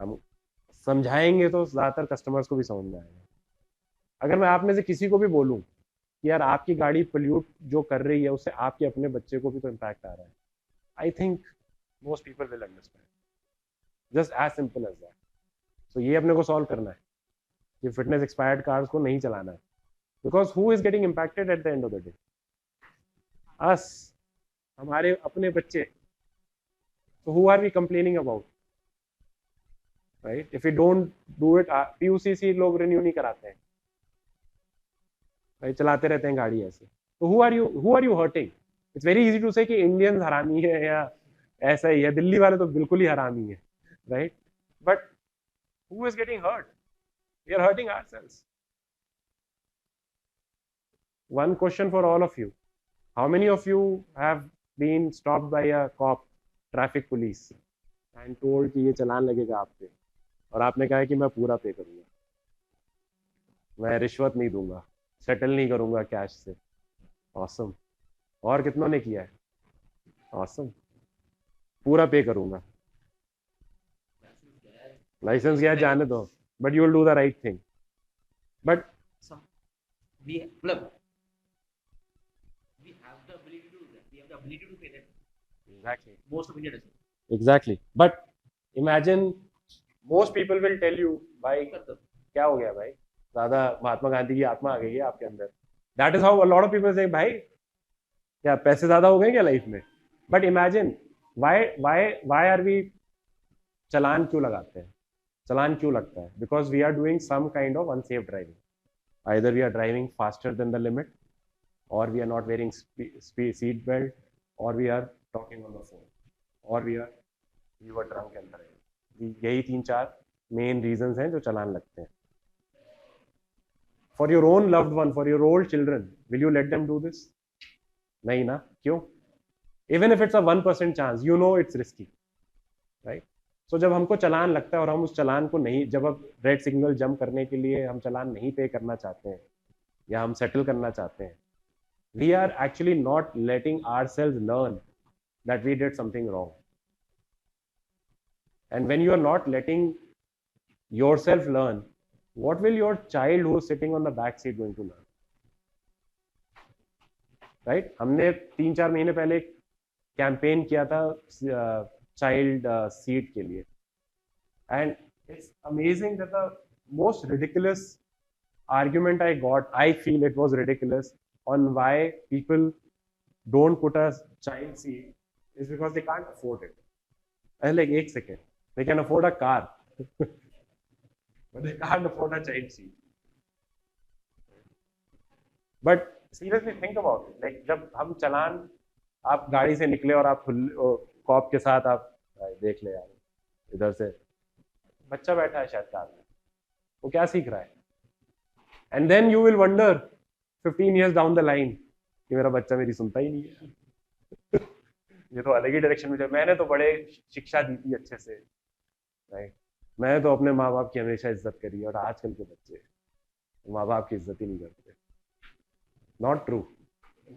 हम समझाएंगे तो ज़्यादातर customers को भी समझ में आएगा. अगर मैं आप में से किसी को भी बोलूं कि यार आपकी गाड़ी पोल्यूट जो कर रही है उससे आपके अपने बच्चे को भी तो इम्पैक्ट आ रहा है, I think most people will understand. Just as simple as that. So ये अपने को सॉल्व करना है कि फिटनेस एक्सपायर्ड कार्स को नहीं चलाना है, because who is getting impacted at the end of the day? Us, हमारे अपने बच्चे. so who are we complaining about, right? if we don't do it, PUCC लोग रिन्यू नहीं कराते हैं, right? चलाते रहते हैं गाड़ी ऐसे. तो who are you hurting? It's very easy to say कि इंडियंस हरामी है या ऐसा ही है, दिल्ली वाले तो बिल्कुल ही हरामी है, right? but who is getting hurt? We are hurting ourselves. One question for all of you: how many of you have been stopped by a cop, traffic police, and told कि ये चालान लगेगा आप पे, और आपने कहा है कि मैं पूरा पे करूंगा, मैं रिश्वत नहीं दूंगा, सेटल नहीं करूंगा कैश से? ऑसम. और कितनों ने किया है? ऑसम. पूरा पे करूंगा. लाइसेंस गया जाने दो, but you will do the right thing. But we have the ability to do that. We have the ability to pay them. Exactly. Most of India doesn't. Exactly. But imagine most people will tell you, भाई क्या हो गया भाई, ज्यादा महात्मा गांधी की आत्मा आ गई है आपके अंदर. That is how a lot of people say, भाई क्या पैसे ज्यादा हो गए क्या लाइफ में? But imagine why are we चालान क्यों लगाते हैं? चालान क्यों लगता है? Because we are doing some kind of unsafe driving. Either we are driving faster than the limit, or we are not wearing seat belt, or we are talking on the phone, or we were drunk and driving. यही 3-4 main reasons हैं जो चालान लगते हैं. For your own loved one, for your old children, will you let them do this? नहीं ना. क्यों? Even if it's a 1% chance, you know it's risky, right? So जब हमको चालान लगता है और हम उस चालान को नहीं, जब अब रेड सिग्नल जंप करने के लिए हम चालान नहीं पे करना चाहते हैं या हम सेटल करना चाहते हैं, we are actually not letting ourselves learn that we did something wrong. And when you are not letting yourself learn, what will your child who is sitting on the back seat going to learn? Right? हमने 3-4 महीने पहले campaign किया था child seat के लिए, and it's amazing that the most ridiculous argument I got, I feel it was ridiculous, on why people don't put a child seat is because they can't afford it. I was like, एक second, they can afford a car but they can't afford a child seat. But seriously think about it, like जब हम चालान, आप गाड़ी से निकले और आप corp के साथ आप देख ले यार, इधर से बच्चा बैठा है शायद कार में, वो क्या सीख रहा है? And then you will wonder 15 years down the line कि मेरा बच्चा मेरी सुनता ही नहीं है ये तो अलग ही डायरेक्शन में जाए. मैंने तो बड़े शिक्षा दी थी अच्छे से, राइट? मैंने तो अपने माँ बाप की हमेशा इज्जत करी, और आजकल के बच्चे माँ बाप की इज्जत ही नहीं करते. Not true,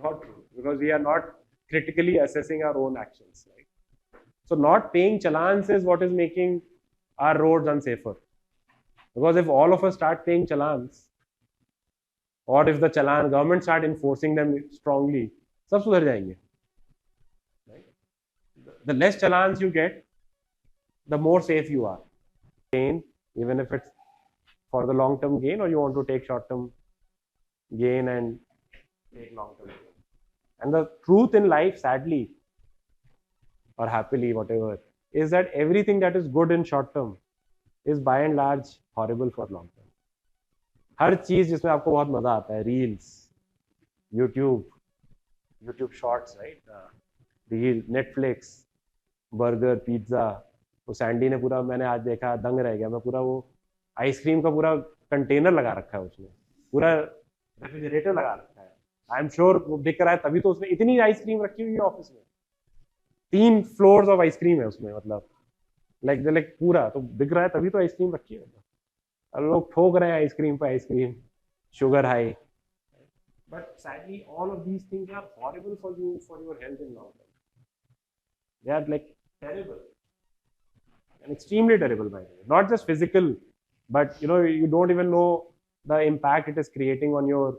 not true, because we are not critically assessing our own actions, right? So not paying challans is what is making our roads unsafer, because if all of us start paying challans, or if the challan government start enforcing them strongly, सब सुधर जाएंगे, right? The less challans you get, the more safe you are. Gain, even if it's for the long term gain, or you want to take short term gain and take long-term gain. And the truth in life, sadly, or happily, whatever, is that everything that is good in short term is by and large horrible for long term. हर चीज जिसमें आपको बहुत मजा आता है, reels, YouTube shorts, right, reel, Netflix, burger, pizza, वो Sandy ने पूरा, मैंने आज देखा, दंग रह गया मैं, पूरा वो आइसक्रीम का पूरा कंटेनर लगा रखा है उसने, पूरा रेफ्रिजरेटर लगा रखा है। आई एम श्योर वो बिक रहा है तभी तो उसने इतनी आइसक्रीम रखी हुई है ऑफिस में, 3 फ्लोर्स ऑफ आइसक्रीम है उसमें, मतलब लाइक पूरा तो बिक रहा है तभी तो आइसक्रीम रखी है, मतलब और लोग ठोक रहे हैं आइसक्रीम पे ice cream, sugar high. But sadly, all of these things are horrible for you, for your health in long term. They are like terrible, and extremely terrible, by the way. Not just physical, but you don't even know the impact it is creating on your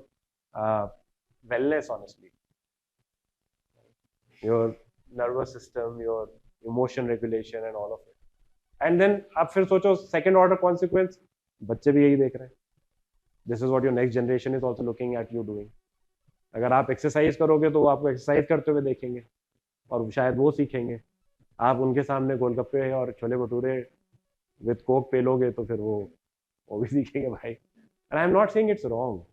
wellness, honestly. Your nervous system, your emotion regulation, and all of it. And then आप फिर सोचो second order consequence, बच्चे भी यही देख रहे हैं. This is what your next generation is also looking at you doing. अगर आप एक्सरसाइज करोगे तो वो आपको एक्सरसाइज करते हुए देखेंगे और शायद वो सीखेंगे। आप उनके सामने गोलगप्पे और छोले भटूरे विद कोक पे लोगे तो फिर वो भी सीखेंगे भाई। And I am not saying it's wrong,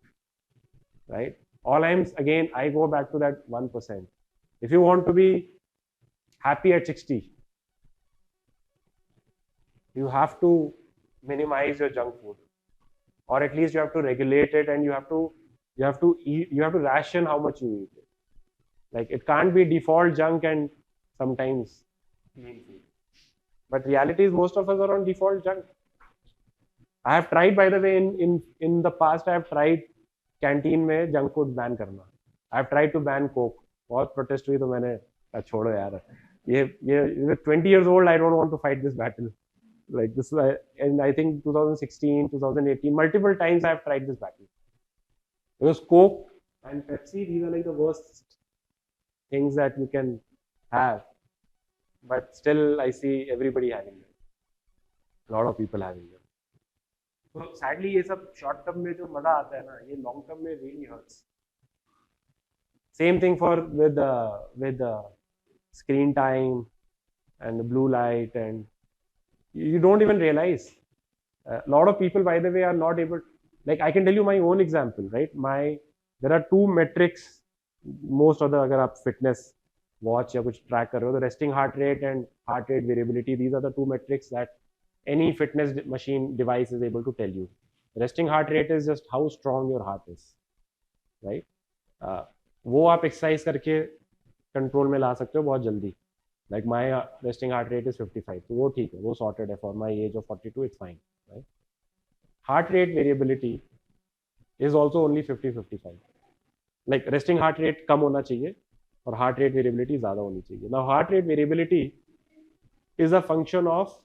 right? All I am, again I go back to that 1%. If you want to be happy at 60, you have to minimize your junk food, or at least you have to regulate it, and you have to ration how much you eat it. Like it can't be default junk and sometimes clean food. But reality is most of us are on default junk. I have tried, by the way, in the past I have tried canteen में junk food ban करना. I have tried to ban coke. बहुत protest हुई तो मैंने छोड़ो यार, ये 20 years old, I don't want to fight this battle. Like this, and I think 2016, 2018, multiple times I have tried this battle. Because Coke and Pepsi, these are like the worst things that you can have. But still, I see everybody having them. A lot of people having them. So sadly, ये सब short term में जो मजा आता है ना, ये long term में really hurts. Same thing with screen time and the blue light, and you don't even realize. A lot of people, by the way, are not able. Like I can tell you my own example, right? There are 2 metrics. Most of the, अगर आप fitness watch या कुछ track कर रहे हो, the resting heart rate and heart rate variability, these are the 2 metrics that any fitness machine device is able to tell you. Resting heart rate is just how strong your heart is, right? वो आप exercise करके control में ला सकते हो बहुत जल्दी. Like my resting heart rate is 55, तो वो ठीक है, वो sorted है for my age of 42, it's fine, right? Heart rate variability is also only 50-55. Like resting heart rate कम होना चाहिए और heart rate variability ज़्यादा होनी चाहिए. Now heart rate variability is a function of,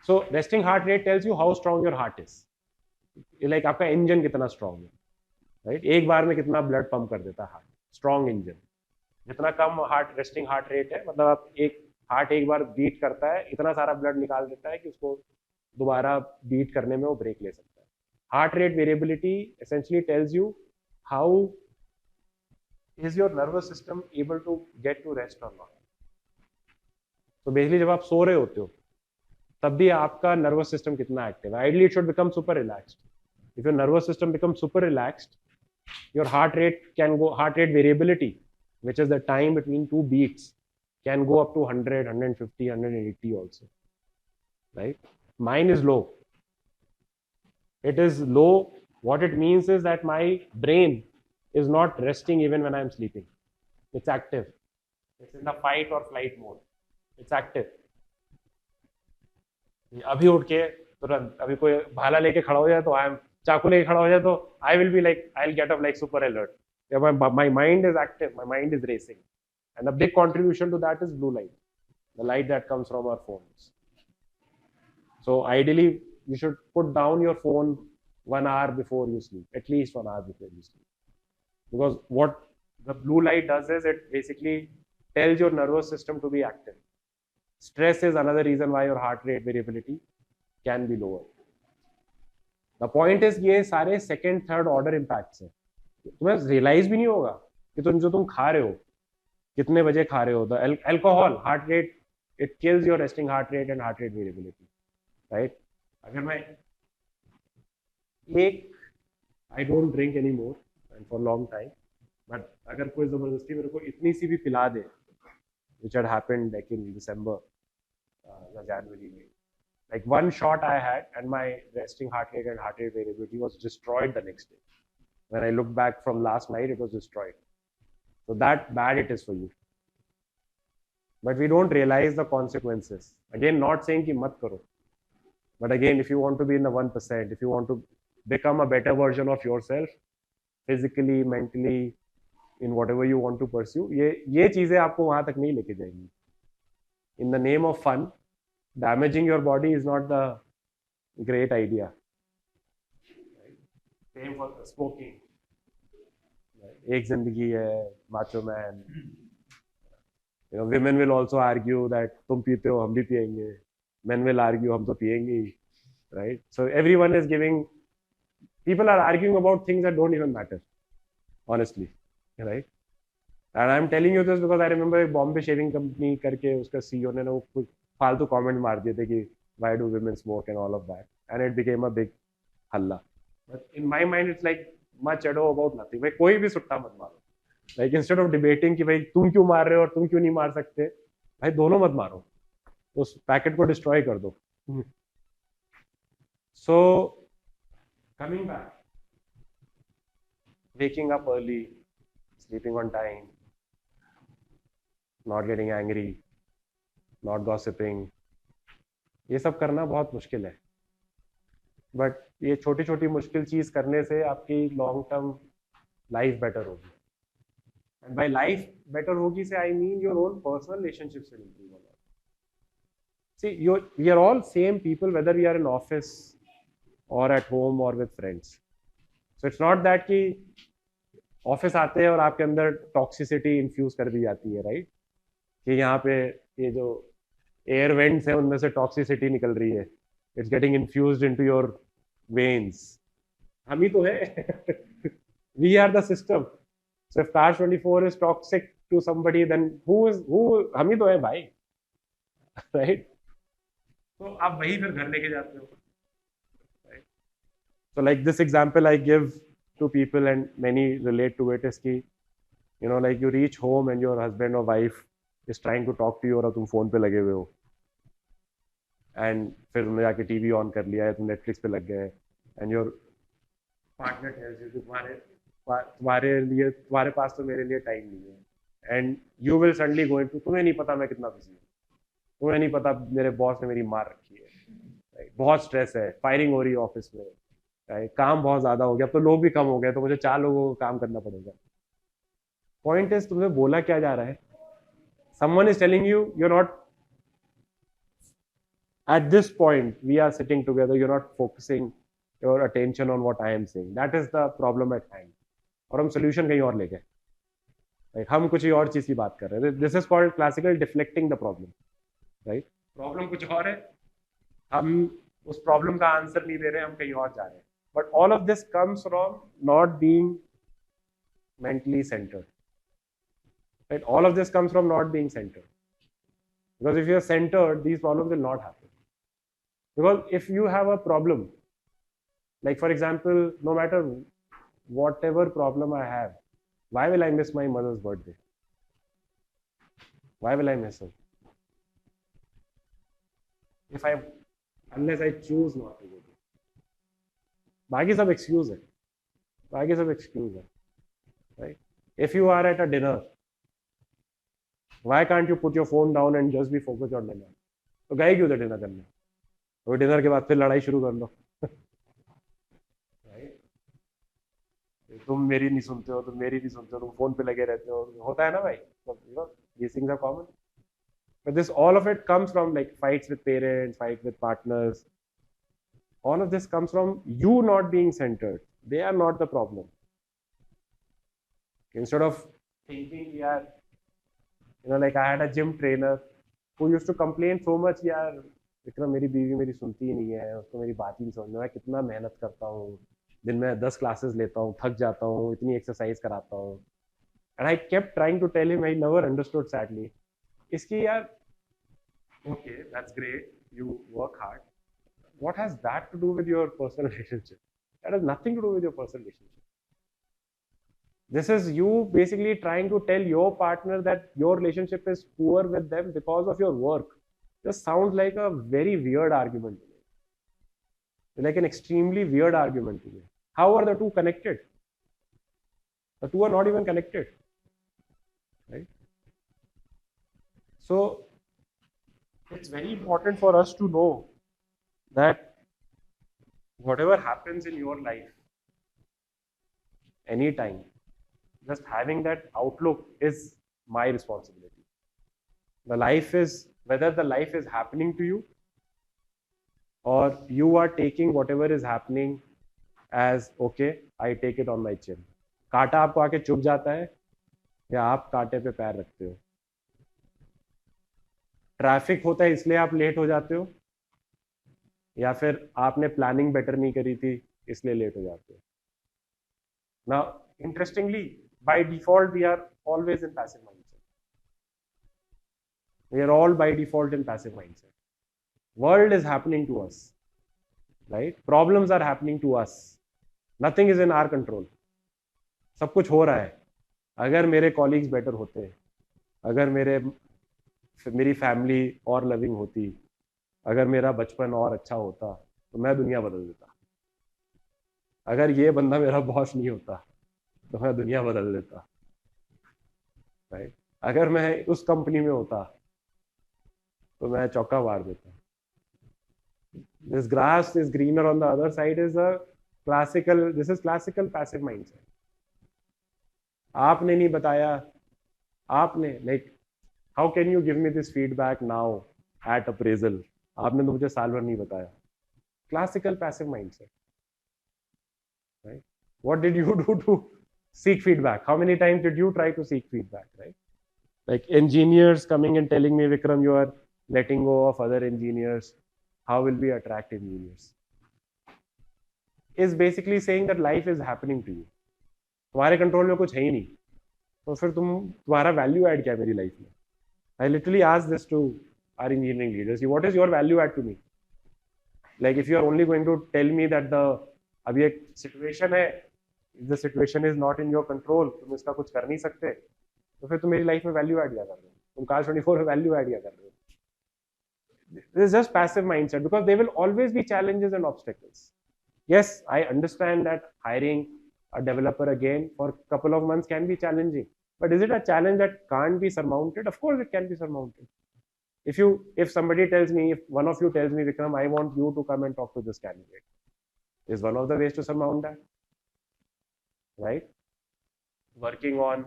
so resting heart rate tells you how strong your heart is. Like आपका engine कितना strong है, right? एक बार में कितना blood pump कर देता है heart, strong engine. जितना कम रेस्टिंग हार्ट रेट है, मतलब आप एक बार बीट करता है, इतना सारा ब्लड निकाल देता है कि उसको दोबारा बीट करने में वो ब्रेक ले सकता है. Heart rate variability essentially tells you how is your nervous system able to get to rest और नॉट. तो बेसिकली जब आप सो रहे होते हो तब भी आपका नर्वस सिस्टम कितना एक्टिव है. Ideally it should become super relaxed. If your nervous system become super relaxed, your heart rate variability, which is the time between 2 beats, can go up to 100, 150, 180 also, right? Mine is low. It is low. What it means is that my brain is not resting even when I'm sleeping. It's active. It's in the fight or flight mode. It's active. अभी उठ के तुरंत, अभी कोई भाला लेके खड़ा हो जाए तो चाकू लेके खड़ा हो जाए तो I will be like, I'll get up like super alert. Yeah, my mind is active, my mind is racing, and a big contribution to that is blue light, the light that comes from our phones. So ideally you should put down your phone 1 hour before you sleep, at least 1 hour before you sleep, because what the blue light does is it basically tells your nervous system to be active. Stress is another reason why your heart rate variability can be lower. The point is ये सारे second third order impacts हैं. तुम्हें realise भी नहीं होगा कि तुम खा रहे हो, कितने बजे खा रहे हो। The alcohol, heart rate, it kills your resting heart rate and heart rate variability, right. अगर मैं एक, I don't drink any more and for long time, but अगर कोई जबरदस्ती मेरे को इतनी सी भी पिला दे, which had happened like in December, January, May. Like one shot I had, and my resting heart rate and heart rate variability was destroyed the next day. When I look back from last night, it was destroyed. So that bad it is for you. But we don't realize the consequences. Again, not saying ki mat karo. But again, if you want to be in the 1%, if you want to become a better version of yourself, physically, mentally, in whatever you want to pursue, ये चीजें आपको वहां तक नहीं लेके जाएंगी. In the name of fun, damaging your body is not the great idea. Same for smoking. एक जिंदगी है, macho man. You know, women will also argue that तुम पीते हो हम भी पिएंगे. Men will argue हम तो पिएंगे ही, right? So everyone is giving. People are arguing about things that don't even matter, honestly, right? And I'm telling you this because I remember एक बॉम्बे शेविंग कंपनी करके उसका सीईओ ने ना वो कुछ फालतू कमेंट मार दिए थे कि why do women smoke and all of that, and it became a big हल्ला. But in my mind it's like much ado about nothing. भाई कोई भी सुट्टा मत मारो. Like instead of debating कि भाई तुम क्यों मार रहे हो और तुम क्यों नहीं मार सकते, भाई दोनों मत मारो, उस पैकेट को डिस्ट्रॉय कर दो. So coming back, waking up early, sleeping on time, not getting angry, not gossiping, ये सब करना बहुत मुश्किल है. बट ये छोटी छोटी मुश्किल चीज करने से आपकी लॉन्ग टर्म लाइफ बेटर होगी. एंड बाय लाइफ बेटर होगी से I mean your own personal relationships will improve a lot. See we are all same people whether we are in office और एट होम और with friends. So it's not that कि office आते हैं और आपके अंदर टॉक्सिसिटी इन्फ्यूज कर दी जाती है, राइट? कि यहाँ पे ये जो एयर वेंट्स है उनमें से टॉक्सिसिटी निकल रही है, it's getting infused into your veins. हम ही तो है. We are the system. So if Cars 24 is toxic to somebody, then who हम ही तो है भाई, राइट? तो आप वही फिर घर लेके जाते हो. So like this example I give to people and many relate to it is कि you know like you reach home and your husband or wife is trying to talk to you और तुम phone पे लगे हुए हो, and फिर उन्होंने जाके टीवी ऑन कर लिया है, तुम नेटफ्लिक्स पे लग गए, and your partner tells you कि तुम्हारे पास तो मेरे लिए टाइम नहीं है, and you will suddenly go into तुम्हें नहीं पता मैं कितना बिजी हूँ, तुम्हें नहीं पता मेरे बॉस ने मेरी मार रखी है, right? बहुत स्ट्रेस है, फायरिंग हो रही है ऑफिस में, काम बहुत ज्यादा हो गया, अब तो लोग भी कम हो गए तो मुझे 4 लोगों को काम करना पड़ेगा. पॉइंट इज तुम्हें बोला क्या जा रहा है? Someone is telling you you are not at this point, we are sitting together, you are not focusing your attention on what I am saying. That is the problem at hand. और हम solution कहीं और ले गए, right? हम कुछ और चीज की बात कर रहे हैं. This is called classical deflecting the problem, right? Problem कुछ और है, हम उस प्रॉब्लम का आंसर नहीं दे रहे, हम कहीं और जा रहे हैं. But all of this comes from not being mentally centered. Right? All of this comes from not being centered. Because if you are centered, these problems will not happen. Because if you have a problem, like for example, no matter whatever problem I have, why will I miss my mother's birthday? Why will I miss her? Unless I choose not to go. बाकी सब excuse है, बाकी सब excuse है, right? If you are at a dinner, why can't you put your phone down and just be focus on dinner? तो गए क्यों थे डिनर करने? तो डिनर के बाद फिर लड़ाई शुरू कर लो, राइट? तुम मेरी नहीं सुनते हो, तुम मेरी नहीं सुनते हो, तुम फोन पे लगे रहते हो, होता है ना भाई, you know these things are common. But this all of it comes from like fights with parents, fight with partners. All of this comes from you not being centered. They are not the problem. Instead of thinking, yeah, you know, like I had a gym trainer who used to complain so much, यार विक्रम मेरी बीवी मेरी सुनती ही नहीं है, उसको मेरी बात ही नहीं समझ में, मैं कितना मेहनत करता हूँ, दिन में 10 क्लासेस लेता हूँ, थक जाता हूँ, इतनी एक्सरसाइज कराता हूँ. And I kept trying to tell him, I never understood sadly. इसकी यार, okay, that's great, you work hard. What has that to do with your personal relationship? That has nothing to do with your personal relationship. This is you basically trying to tell your partner that your relationship is poor with them because of your work. This sounds like a very weird argument to me. Like an extremely weird argument to me. How are the two connected? The two are not even connected. Right? So it's very important for us to know that whatever happens in your life, anytime, just having that outlook is my responsibility. The life is, whether the life is happening to you or you are taking whatever is happening as okay, I take it on my chin. कांटा आपको आके चुभ जाता है या आप कांटे पे पैर रखते हो. ट्रैफिक होता है इसलिए आप लेट हो जाते हो या फिर आपने प्लानिंग बेटर नहीं करी थी इसलिए लेट हो जाते हो. Now, interestingly, by default, we are always in passive mindset. We are all by default in passive mindset. World is happening to us, right? Problems are happening to us. Nothing is in our control. सब कुछ हो रहा है. अगर मेरे colleagues better होते, अगर मेरी फैमिली और लविंग होती, अगर मेरा बचपन और अच्छा होता, तो मैं दुनिया बदल देता. अगर ये बंदा मेरा बॉस नहीं होता तो मैं दुनिया बदल देता. राइट? अगर मैं उस कंपनी में होता तो मैं चौका मार देता. This grass is greener on the other side is a classical, this is classical passive mindset. आपने नहीं बताया, आपने like how can you give me this feedback now at appraisal? आपने तो मुझे साल भर नहीं बताया. Classical passive mindset. Right? What did you do to seek feedback? How many times did you try to seek feedback? Right? Like engineers coming and telling me, Vikram, you are letting go of other engineers. How will we attract engineers? Is basically saying that life is happening to you. तुम्हारे control में कुछ है ही नहीं, तो फिर तुम्हारा value add क्या है मेरी लाइफ में? I literally asked this to our engineering leaders. What is your value add to me? Like if you are only going to tell me that अभी एक सिचुएशन है, if the situation is not in your control, तुम इसका कुछ कर नहीं सकते, तो फिर तुम मेरी लाइफ में वैल्यू ऐड क्या कर रहे हो? तुम Cars 24 में वैल्यू ऐड क्या कर रहे हो? This is just passive mindset because there will always be challenges and obstacles. Yes, I understand that hiring a developer again for a couple of months can be challenging, but is it a challenge that can't be surmounted? Of course, it can be surmounted. If somebody tells me, if one of you tells me, Vikram, I want you to come and talk to this candidate, is one of the ways to surmount that, right? Working on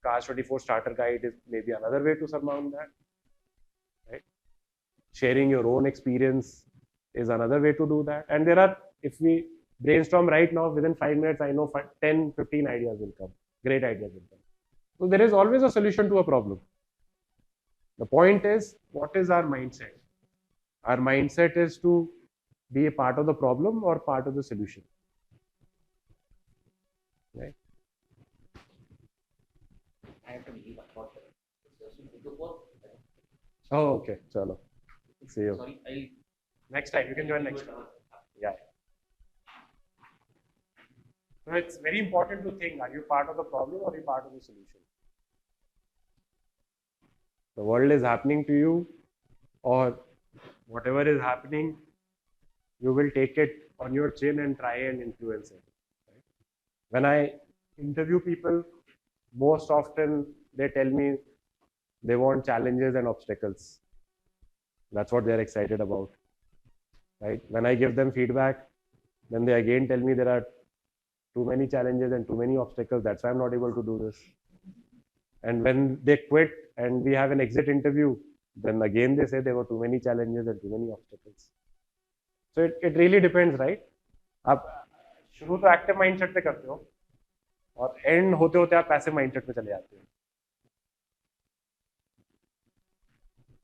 Cars 24 starter guide is maybe another way to surmount that, right? Sharing your own experience is another way to do that. And there are, if we brainstorm right now, within 5 minutes, I know 10, 15 ideas will come. Great ideas will come. So there is always a solution to a problem. The point is, what is our mindset? Our mindset is to be a part of the problem or part of the solution. Right? I have to leave about the Oh, okay. Chalo. See you. Sorry, I'll Next time. You can join next time. Yeah. So it's very important to think, are you part of the problem or are you part of the solution? The world is happening to you, or whatever is happening, you will take it on your chin and try and influence it. Right? When I interview people, most often they tell me they want challenges and obstacles. That's what they're excited about. Right? When I give them feedback, then they again tell me there are too many challenges and too many obstacles. That's why I'm not able to do this. And when they quit and we have an exit interview, then again they say there were too many challenges and too many obstacles. So it really depends, right? आप शुरू तो active mindset से करते हो और and होते होते आप पैसिव माइंडसेट में चले जाते हो.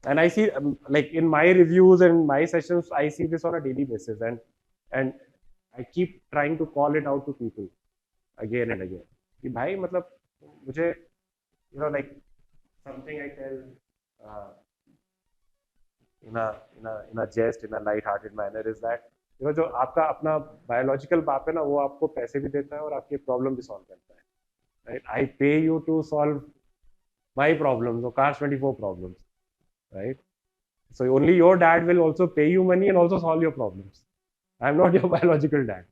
And I see, like in my reviews and my sessions, I see this on a daily basis, and I keep trying to call it out to people again and again कि भाई मतलब मुझे like something I tell uh, in a jest, in a light-hearted manner is that जो आपका अपना biological बाप है ना, वो आपको पैसे भी देता है और आपके प्रॉब्लम भी सॉल्व करता है, right? I pay you to solve my problems or Cars 24 problems, right? So only your dad will also pay you money and also solve your problems. I'm not your biological dad,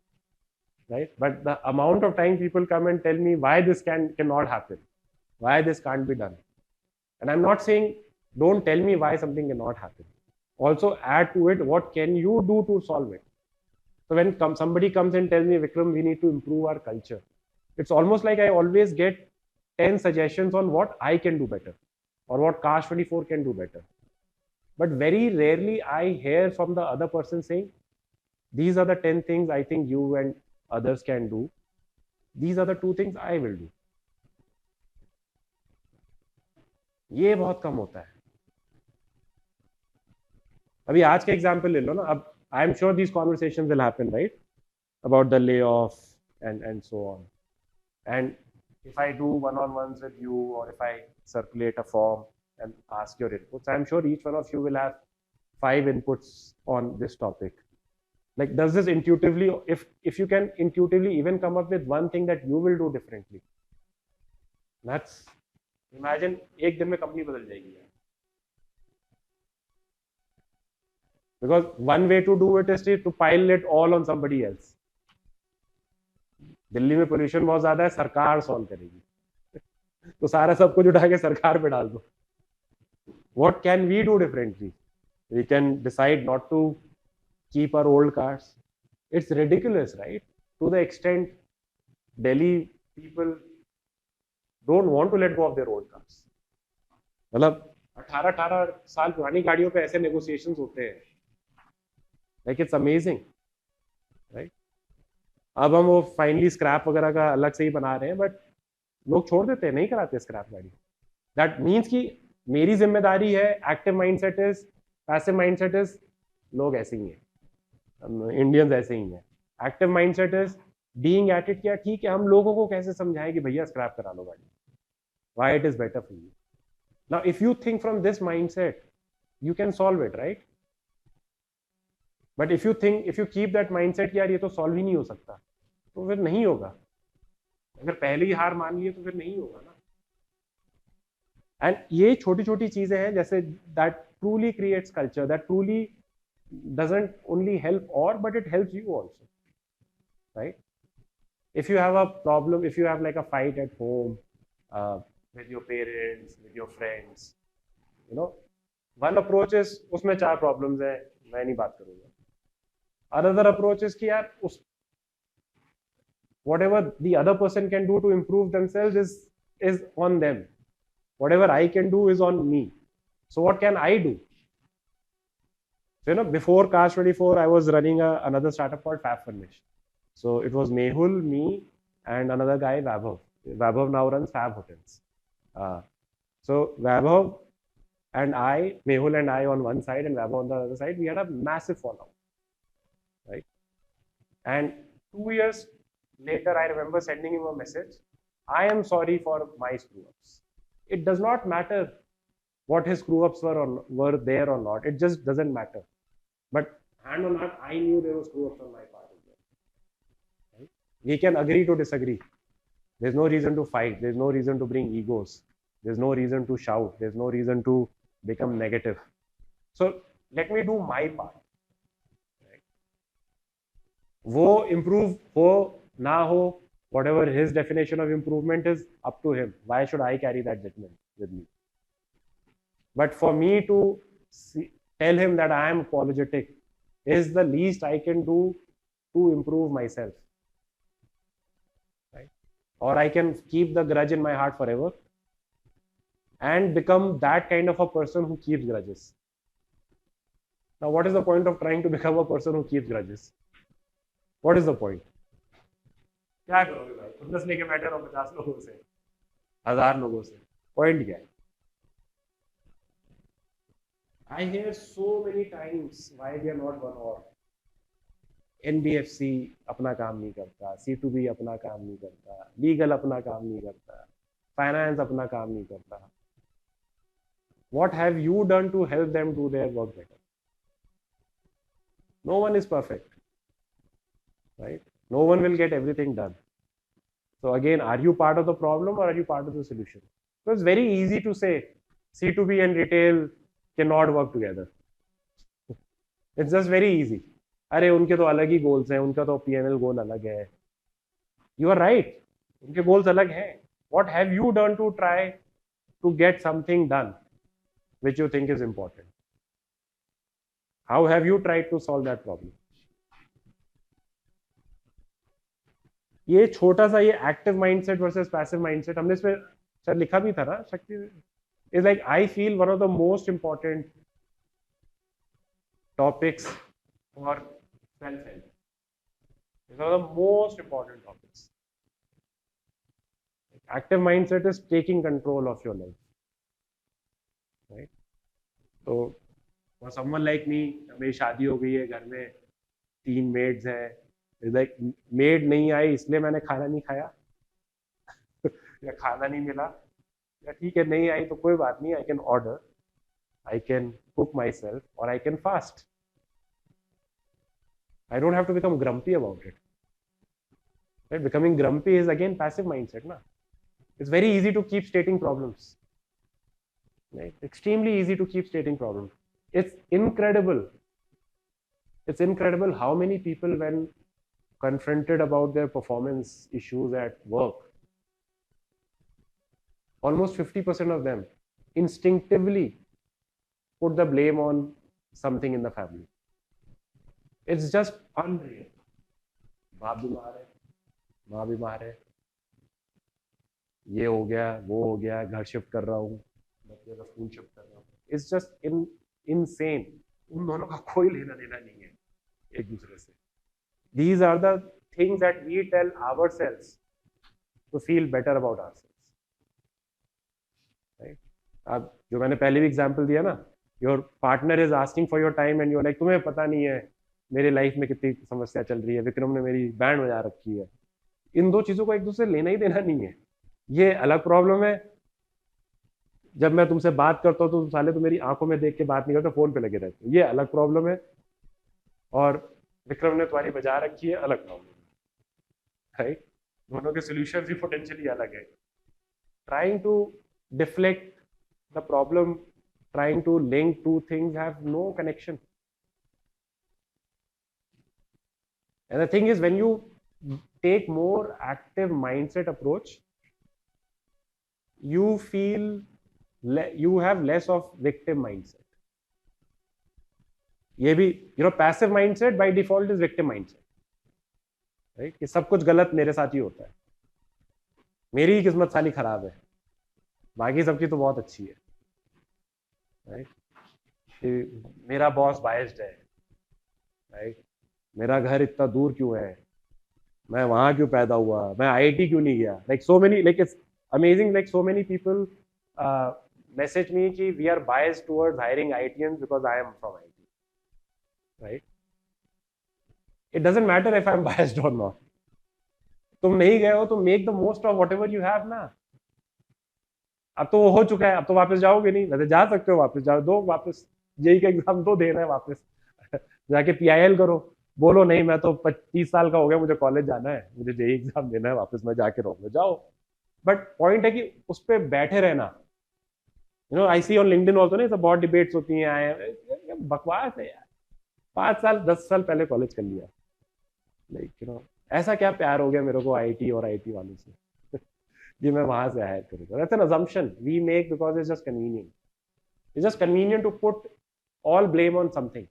right? But the amount of time people come and tell me why this cannot happen, why this can't be done, and I'm not saying don't tell me why something cannot happen. Also add to it what can you do to solve it. So when somebody comes and tells me, Vikram, we need to improve our culture, it's almost like I always get 10 suggestions on what I can do better or what Cars 24 can do better. But very rarely I hear from the other person saying, these are the 10 things I think you and others can do. These are the 2 things I will do. ये बहुत कम होता है. अभी आज का example ले लो ना. अब I am sure these conversations will happen, right, about the lay off and so on. And if I do one-on-ones with you, or if I circulate a form and ask your inputs, I'm sure each one of you will have 5 inputs on this topic. Like, does this intuitively, if you can intuitively even come up with one thing that you will do differently, that's, imagine एक दिन में company बदल जाएगी यार. Because one way to do it is to pile it all on somebody else. Delhi में pollution बहुत ज्यादा है, सरकार सॉल्व करेगी, तो सारा सब कुछ उठा के सरकार पे डाल दो. What can we do differently? We can decide not to keep our old cars. It's ridiculous, right? To the extent Delhi people don't want to let go of their old cars. मतलब 18 साल पुरानी गाड़ियों पे ऐसे negotiations होते हैं. Like, it's amazing, right? अब हम वो फाइनली स्क्रैप वगैरह का अलग से ही बना रहे हैं, बट लोग छोड़ देते हैं, नहीं कराते स्क्रैप गाड़ी. दैट मीन्स कि मेरी जिम्मेदारी है. Active mindset is, passive mindset is, लोग ऐसे ही हैं, इंडियंस ऐसे ही हैं. Active mindset is being at it, क्या ठीक है, हम लोगों को कैसे समझाएं कि भैया स्क्रैप करा लो गाड़ी, why it is better for you. Now if you think from this mindset, you can solve it, right? But if you keep that mindset कि यार ये तो सॉल्व ही नहीं हो सकता, तो फिर नहीं होगा. अगर पहले ही हार मान लिए तो फिर नहीं होगा ना. एंड ये छोटी छोटी चीजें हैं जैसे that truly creates culture, that truly doesn't only help और but it helps you also, right? If you have a problem, if you have like a fight at home with your parents, with your friends, one approach is उसमें 4 problems है, मैं नहीं बात करूंगा. Another approach is कि यार whatever the other person can do to improve themselves is on them. Whatever I can do is on me. So what can I do? So before Cars 24, I was running another startup called Fab Furnish. So it was Mehul, me, and another guy, Vaibhav. Vaibhav now runs Fab Hotels. So Vaibhav and I, Mehul and I on one side and Vaibhav on the other side, we had a massive fallout, right? And 2 years later, I remember sending him a message. I am sorry for my screw-ups. It does not matter what his screw-ups were there or not. It just doesn't matter. But hand on heart, I knew there were screw-ups on my part as well. Right? We can agree to disagree. There's no reason to fight. There's no reason to bring egos. There's no reason to shout. There's no reason to become negative. So let me do my part. Right? वो improve हो ना हो, whatever his definition of improvement is, up to him. Why should I carry that judgment with me? But for me to tell him that I am apologetic is the least I can do to improve myself, right? Or I can keep the grudge in my heart forever and become that kind of a person who keeps grudges. Now, what is the point of trying to become a person who keeps grudges? What is the point? क्या करोगे भाई? 10 लेके बैठे रहो 50 लोगों से, 1000 लोगों से, पॉइंट क्या है? I hear so many times why we are not one or. NBFC अपना काम नहीं करता, C2B अपना काम नहीं करता, लीगल अपना काम नहीं करता, फाइनेंस अपना काम नहीं करता. What have you done to help them do their work better? No one is perfect, right? No one will get everything done. So again, are you part of the problem or are you part of the solution? So it's very easy to say C2B and retail cannot work together. It's just very easy. अरे उनके तो अलग ही goals हैं, उनका तो P&L गोल अलग है. You are right. उनके गोल्स अलग हैं. What have you done to try to get something done which you think is important? How have you tried to solve that problem? ये छोटा सा ये active mindset versus passive mindset हमने इसमें शायद लिखा भी था ना शक्ति, is like I feel one of the most important topics for self help. Is one of the most important topics. Active mindset is taking control of your life, right? तो for someone like me, मेरी शादी हो गई है, घर में 3 maids हैं. Like made नहीं आई इसलिए मैंने खाना नहीं खाया या खाना नहीं मिला, या ठीक है नहीं आई तो कोई बात नहीं, I can order, I can cook myself, और I can fast. I don't have to become grumpy about it. Right? Becoming grumpy is again passive mindset ना. It's very easy to keep stating problems, right? Extremely easy to keep stating problems. It's incredible how many people, when confronted about their performance issues at work, almost 50% of them instinctively put the blame on something in the family. It's just unreal. बाप बीमार है, माँ बीमार है, ये हो गया, वो हो गया, घर शिफ्ट कर रहा हूँ, बच्चे का स्कूल शिफ्ट कर रहा हूँ. It's just insane. उन दोनों का कोई लेना देना नहीं है एक दूसरे से. These are the things that we tell ourselves to feel better about ourselves. Right? अब जो मैंने पहले भी एग्जांपल दिया ना, your partner is asking for your time and you're like, तुम्हें पता नहीं है मेरे लाइफ में कितनी समस्या चल रही है, विक्रम ने मेरी बैंड बजा रखी है. इन दो चीजों को एक दूसरे लेना ही देना नहीं है. ये अलग प्रॉब्लम है. जब मैं तुमसे बात करता हूँ तो साले तो मेरी आंखों में देख के बात नहीं करते, फोन पे लगे रहते. ये अलग प्रॉब्लम है. और विक्रम ने तुम्हारी बजा रखी है, अलग प्रॉब्लम है. राइट? दोनों के सॉल्यूशंस भी पोटेंशियली अलग है. Trying to deflect the problem, trying to link two things have no connection. And the thing is, when you take more active mindset approach, you feel you have less of victim mindset. ये भी, passive mindset by default is victim mindset, right? कि सब कुछ गलत मेरे साथ ही होता है, मेरी ही किस्मत साली खराब है, बाकी सबकी तो बहुत अच्छी है, right? मेरा बॉस बायस्ड है, right? मेरा घर इतना दूर क्यों है, मैं वहां क्यों पैदा हुआ, मैं IIT क्यों नहीं गया. Like so many, like it's amazing, like so many people message me कि we are biased towards hiring IITians because I am from IIT, right? It doesn't matter if I'm biased or not. तुम नहीं गए हो तो make the most of whatever you have ना. अब तो वो हो चुका है, अब तो वापस जाओगे नहीं. वैसे जा सकते हो, वापस जाओ, दो वापस जेई का एग्जाम दो, देना है वापस जाके PIL करो. बोलो नहीं मैं तो 25 साल का हो गया, मुझे कॉलेज जाना है, मुझे जेई एग्जाम देना है, वापस मैं जाके रहूंगा. जाओ. बट पॉइंट है कि उस पर बैठे रहना. आई सी ऑन लिंक्डइन ऑल्सो ना, सब बहुत डिबेट्स होती हैं, बकवास है यार. 5 साल 10 साल पहले कॉलेज कर लिया. लाइक ऐसा क्या प्यार हो गया मेरे को IIT और IIT वालों से कि मैं वहां से हायर करूंगा. That's an assumption we make because it's just convenient. It's just convenient to put all blame on something,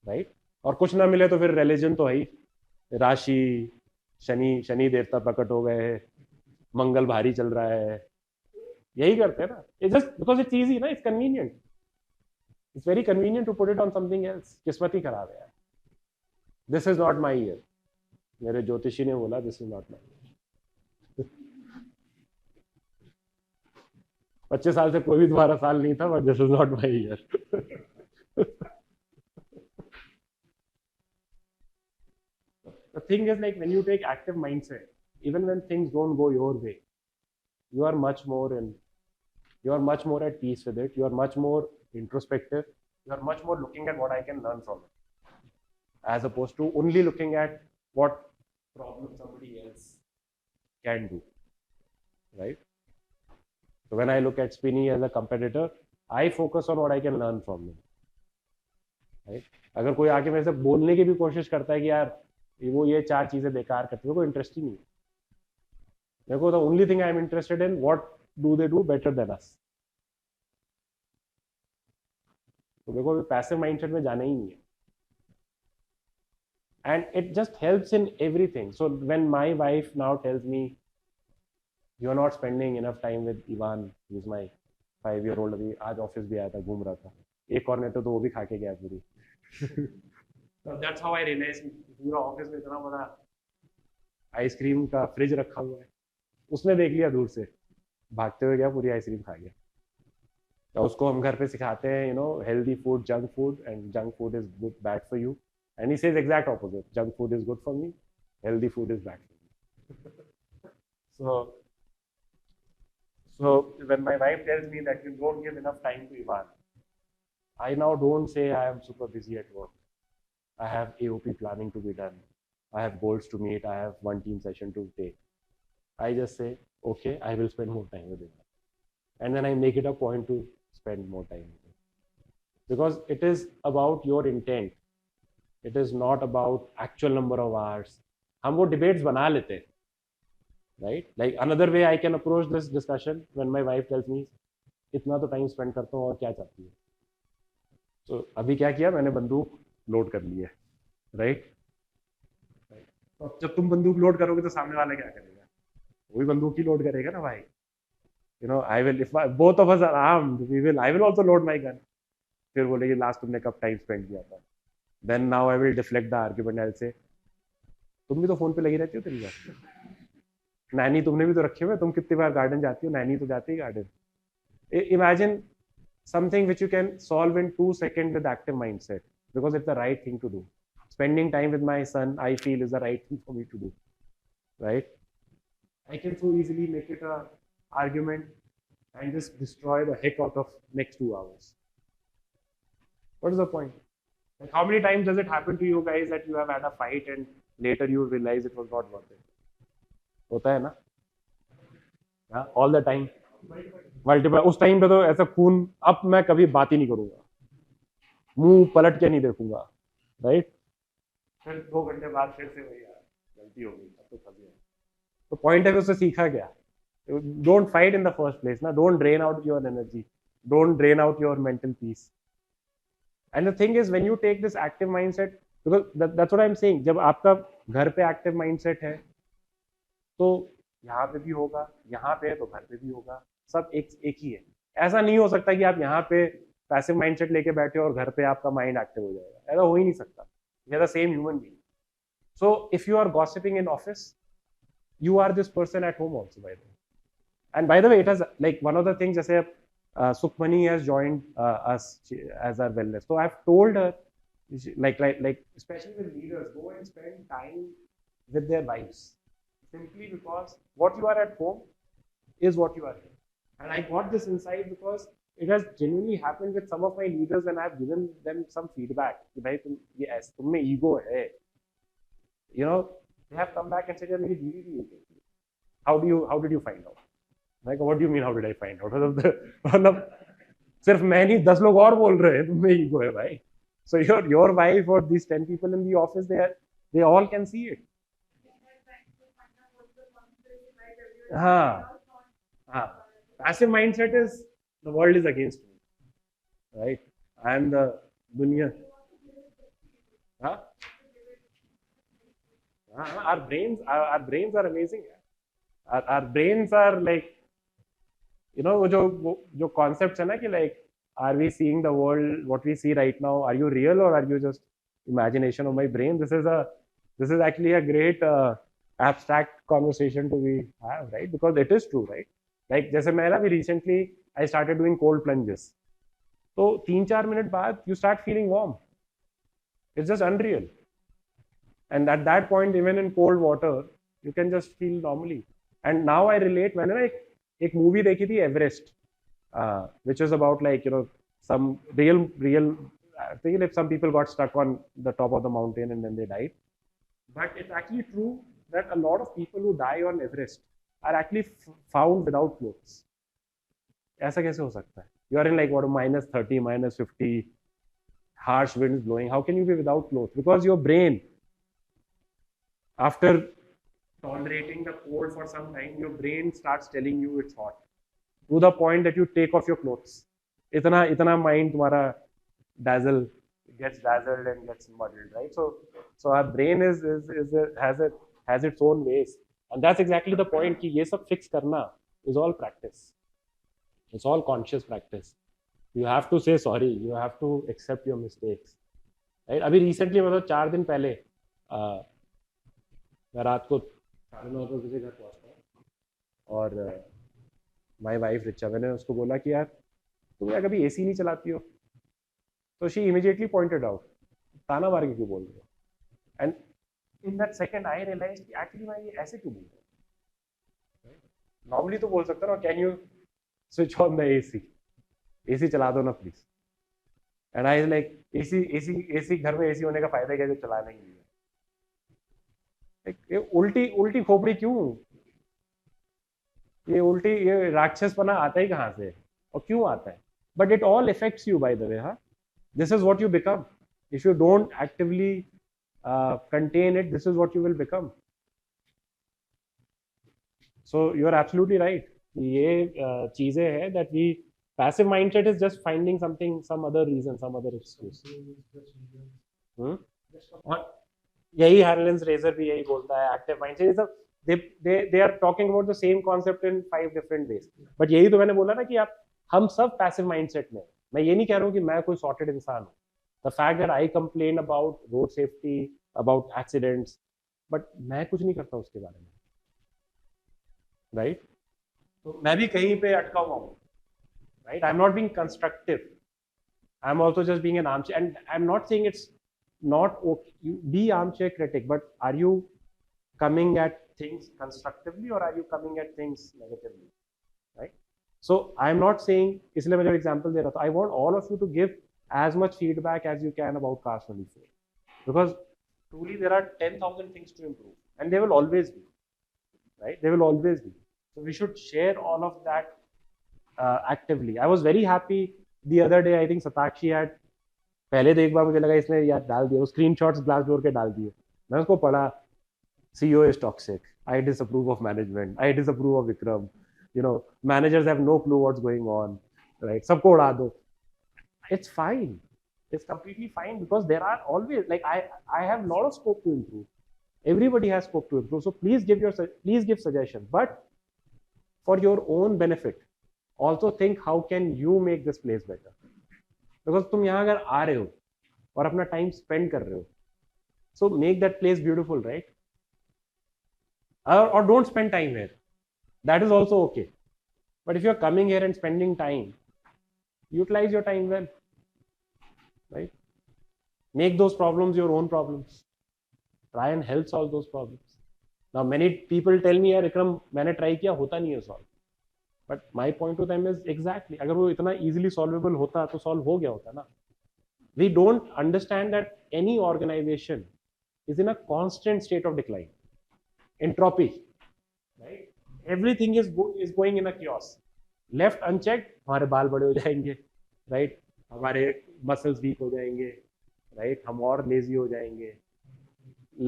right? और कुछ ना मिले तो फिर रिलीजन तो है ही. राशि, शनि देवता प्रकट हो गए, मंगल भारी चल रहा है, यही करते हैं ना. It's just because it's easy ना, it's convenient. It's very convenient to put it on something else. किस्मत ही खराब है यार. This is not my year. मेरे ज्योतिषी ने बोला this is not my year. 25 साल से कोई भी तुम्हारा साल नहीं था, but this is not my year. thing is, like, when you take active mindset, even when things don't go your way, you are much more at peace with it. You are much more introspective. You are much more looking at what I can learn from it, as opposed to only looking at what problem somebody else can do, right? So when I look at Spinny as a competitor, I focus on what I can learn from him, right? अगर कोई आके मेरे से बोलने की भी कोशिश करता है कि यार वो ये 4 चीजें बेकार करते हैं, कोई इंटरेस्ट ही नहीं है मेरे को. The only thing I am interested in what do they do better than us. तो मेरे को पैसिव माइंडसेट में जाना ही नहीं है. And it just helps in everything. So when my wife now tells me, you're not spending enough time with Ivan, who's my 5-year-old, अभी आज office भी आया था, घूम रहा था, एक कॉर्नेटो तो वो भी खा के गया पूरी. So that's how I realized पूरा ऑफिस में इतना बड़ा आइसक्रीम का फ्रिज रखा हुआ है, उसने देख लिया दूर से, भागते हुए गया, पूरी आइसक्रीम खा गया. तो उसको हम घर पे सिखाते हैं, you know, healthy food, junk food, and junk food is good, bad for you. And he says exact opposite. Junk food is good for me. Healthy food is bad for me. So when my wife tells me that you don't give enough time to Ivan, I now don't say I am super busy at work. I have AOP planning to be done. I have goals to meet. I have one team session to take. I just say, okay, I will spend more time with Ivan. And then I make it a point to spend more time with him. Because it is about your intent. It is not about actual number of hours. हम वो debates बना लेते हैं, right? Like another way I can approach this discussion when my wife tells me, इतना तो time spend करता हूँ और क्या चाहती है? So अभी क्या किया, मैंने बंदूक लोड कर ली है, right? तो जब तुम बंदूक लोड करोगे तो सामने वाला क्या करेगा? वही बंदूक ही लोड करेगा ना भाई. You know, I will, if both of us are armed, I will also load my gun. फिर बोलेगी लास्ट तुमने कब टाइम स्पेंड किया था? Then now I will deflect the argument. I'll say, तुम भी तो फोन पे लगी रहती हो दिन भर. नैनी तुमने भी तो रखे हुए, तुम कितनी बार गार्डन जाती हो? नैनी तो जाती है garden. Imagine something which you can solve in 2 seconds with active mindset, because it's the right thing to do. Spending time with my son, I feel, is the right thing for me to do, right? I can so easily make it a argument and just destroy the heck out of next 2 hours. What is the point? Like, how many times does it happen to you guys that you have had a fight and later you realize it was not worth it? होता है ना? Yeah, all the time. Multiple. उस time पे तो ऐसा खून, अब मैं कभी बात ही नहीं करूंगा, मुंह पलट के नहीं देखूंगा, राइट? फिर 2 घंटे बाद फिर से वही, यार गलती हो गई, अब तो फंस गया. तो पॉइंट है कि उससे सीखा क्या? Don't fight in the first place, ना. Don't drain out your energy. Don't drain out your mental peace. And the thing is, when you take this active mindset, because that's what I'm saying, जब आपका घर पे active mindset है, तो यहाँ पे भी होगा, यहाँ पे तो घर पे भी होगा, सब एक ही है. ऐसा नहीं हो सकता कि आप यहाँ पे पैसिव माइंडसेट लेके बैठे हो और घर पे आपका माइंड एक्टिव हो जाएगा. ऐसा हो ही नहीं सकता. We are the same human being. So if you are gossiping in office, you are this person at home also, by the way. And by the way, it has, like, one of the things, जैसे Sukhmani has joined us as our wellness. So I've told her, like especially with leaders, go and spend time with their wives. Simply because what you are at home is what you are here. And I got this insight because it has genuinely happened with some of my leaders, and I've given them some feedback. कि भाई तुम में ego है. You know, they have come back and said, मेरी बीवी भी ego. How did you find out? Like, what do you mean, how did I find out? मतलब सिर्फ मैं नहीं, 10 लोग और बोल रहे हैं तुम में ego है भाई. So your wife or these 10 people in the office, they all can see it. हाँ. Passive mindset is the world is against me, right? I am the dunya. Huh? Our brains are amazing. Our brains are like, you know, जो concepts है ना कि like, are we seeing the world what we see right now? Are you real or are you just imagination of my brain? This is actually a great abstract conversation to be have, right? Because it is true, right? Like जैसे मैं ना भी recently I started doing cold plunges. तो 3-4 minute बाद you start feeling warm. It's just unreal. And at that point, even in cold water, you can just feel normally. And now I relate, मैंने ना एक movie देखी थी Everest, which is about like, you know, some real, I think if some people got stuck on the top of the mountain and then they died. But it's actually true that a lot of people who die on Everest are actually found without clothes. ऐसा कैसे हो सकता है? You are in like what, -30, -50, harsh winds blowing. How can you be without clothes? Because your brain, after tolerating the cold for some time, your brain starts telling you it's hot to the point that you take off your clothes. Itana mind तुम्हारा gets dazzled and gets muddled, right? So our brain has its own ways, and that's exactly the point. कि ये सब fix करना is all practice. It's all conscious practice. You have to say sorry. You have to accept your mistakes, right? अभी recently मतलब 4 दिन पहले मैं रात को 9:30 बजे घर पहुंचता हूँ और माय वाइफ रिचा, मैंने उसको बोला कि यार तुम यार कभी एसी नहीं चलाती हो, तो शी इमीडिएटली पॉइंटेड आउट, ताना मार के क्यों बोल रहे हो? And in that second I realise कि एक्चुअली मैं ये ऐसे क्यों बोल रहा हूँ. नॉर्मली तो बोल सकता ना, can you switch on the AC चला दो ना please. And I like AC घर में एसी होने का फायदा क्या जो चलाने के लिए? ये उल्टी खोपड़ी क्यों? ये राक्षसपना आता ही कहाँ से और क्यों आता है? But it all effects you by the way. हाँ, this is what you become. If you don't actively contain it, this is what you will become. So you are absolutely right. ये चीजें हैं that we passive mindset is just finding something, some other reason, some other excuse. और यही Harlan's razor भी यही बोलता है. Active mindset is they are talking about the same concept in 5 different ways. But यही तो मैंने बोला ना कि आप हम सब passive mindset में. मैं ये नहीं कह रहा हूँ कि मैं कोई sorted इंसान हूँ. The fact that I complain about road safety, about accidents, but मैं कुछ नहीं करता उसके बारे में, right? तो मैं भी कहीं पे अटका हुआ हूँ, right? I'm not being constructive. I'm also just being an armchair, and I'm not saying it's not okay. You be armchair critic, but are you coming at things constructively or are you coming at things negatively, right? So I'm not saying, इसलिए मैं जो example दे रहा था, I want all of you to give as much feedback as you can about Cars 24, because truly there are 10,000 things to improve, and there will always be, right? There will always be. So we should share all of that actively. I was very happy the other day. I think Satakshi had पहले तो एक बार मुझे लगा इसने यार डाल दिया, वो स्क्रीनशॉट्स ग्लासडोर के डाल दिए. मैं उसको पढ़ा, CEO is toxic. I disapprove of management. I disapprove of Vikram. You know, managers have no clue what's going on, right? सबको उड़ा दो. It's fine. It's completely fine, because there are always, like, I have a lot of scope to improve. Everybody has scope to improve. So please give suggestions, but for your own benefit, also think how can you make this place better. Because तुम यहाँ अगर आ रहे हो और अपना time spend कर रहे हो, so make that place beautiful, right? Or don't spend time here. That is also okay. But if you're coming here and spending time, utilize your time well, right? Make those problems your own problems. Try and help solve those problems. Now many people tell me, यार विक्रम मैंने try किया, होता नहीं है solve. But my point to them is exactly, अगर वो इतना easily solvable होता तो solve हो गया होता ना. We don't understand that any organization is in a constant state of decline. Entropy, right? Everything is going in a chaos. Left unchecked, हमारे बाल बड़े हो जाएंगे, right? हमारे muscles weak हो जाएंगे, right? हम और lazy हो जाएंगे.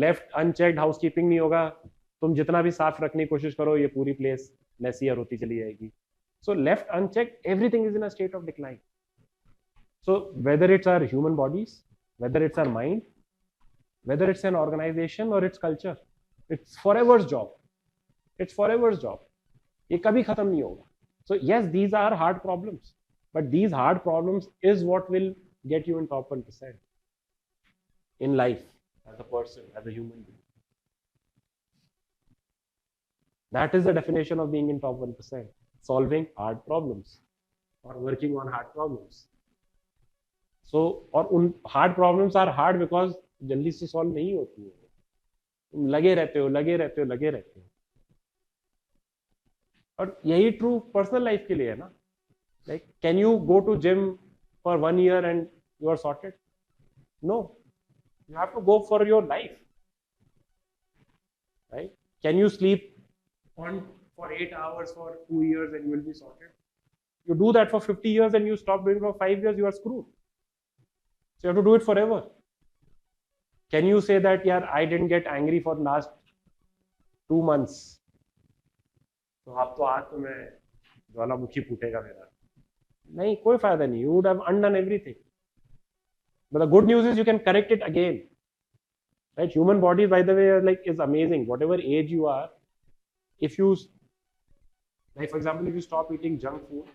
Left unchecked, housekeeping नहीं होगा, तुम जितना भी साफ रखने की कोशिश करो, ये पूरी place messier होती चली जाएगी. So left unchecked, everything is in a state of decline. So whether it's our human bodies, whether it's our mind, whether it's an organization or its culture, it's forever's job. It's forever's job. ये कभी खत्म नहीं होगा. So yes, these are hard problems, but these hard problems is what will get you in top 1% in life, as a person, as a human being. That is the definition of being in top 1%. Solving hard problems or working on hard problems. So, और उन hard problems are hard because जल्दी से solve नहीं होती है. तुम लगे रहते हो लगे रहते हो लगे रहते हो। और यही ट्रू पर्सनल लाइफ के लिए है ना। Like can you go to gym for 1 year and you are sorted? No, you have to go for your life, right? Can you sleep on for 8 hours for 2 years and you will be sorted? You do that for 50 years and you stop doing for 5 years, you are screwed. So you have to do it forever. Can you say that, yeah, I didn't get angry for last 2 months, तो अब तो आज तो मैं ज्वालामुखी फूटेगा मेरा? नहीं, कोई फायदा नहीं. You would have undone everything. But the good news is you can correct it again. Right? Human body, by the way, is amazing. Whatever age you are, if you, like for example, if you stop eating junk food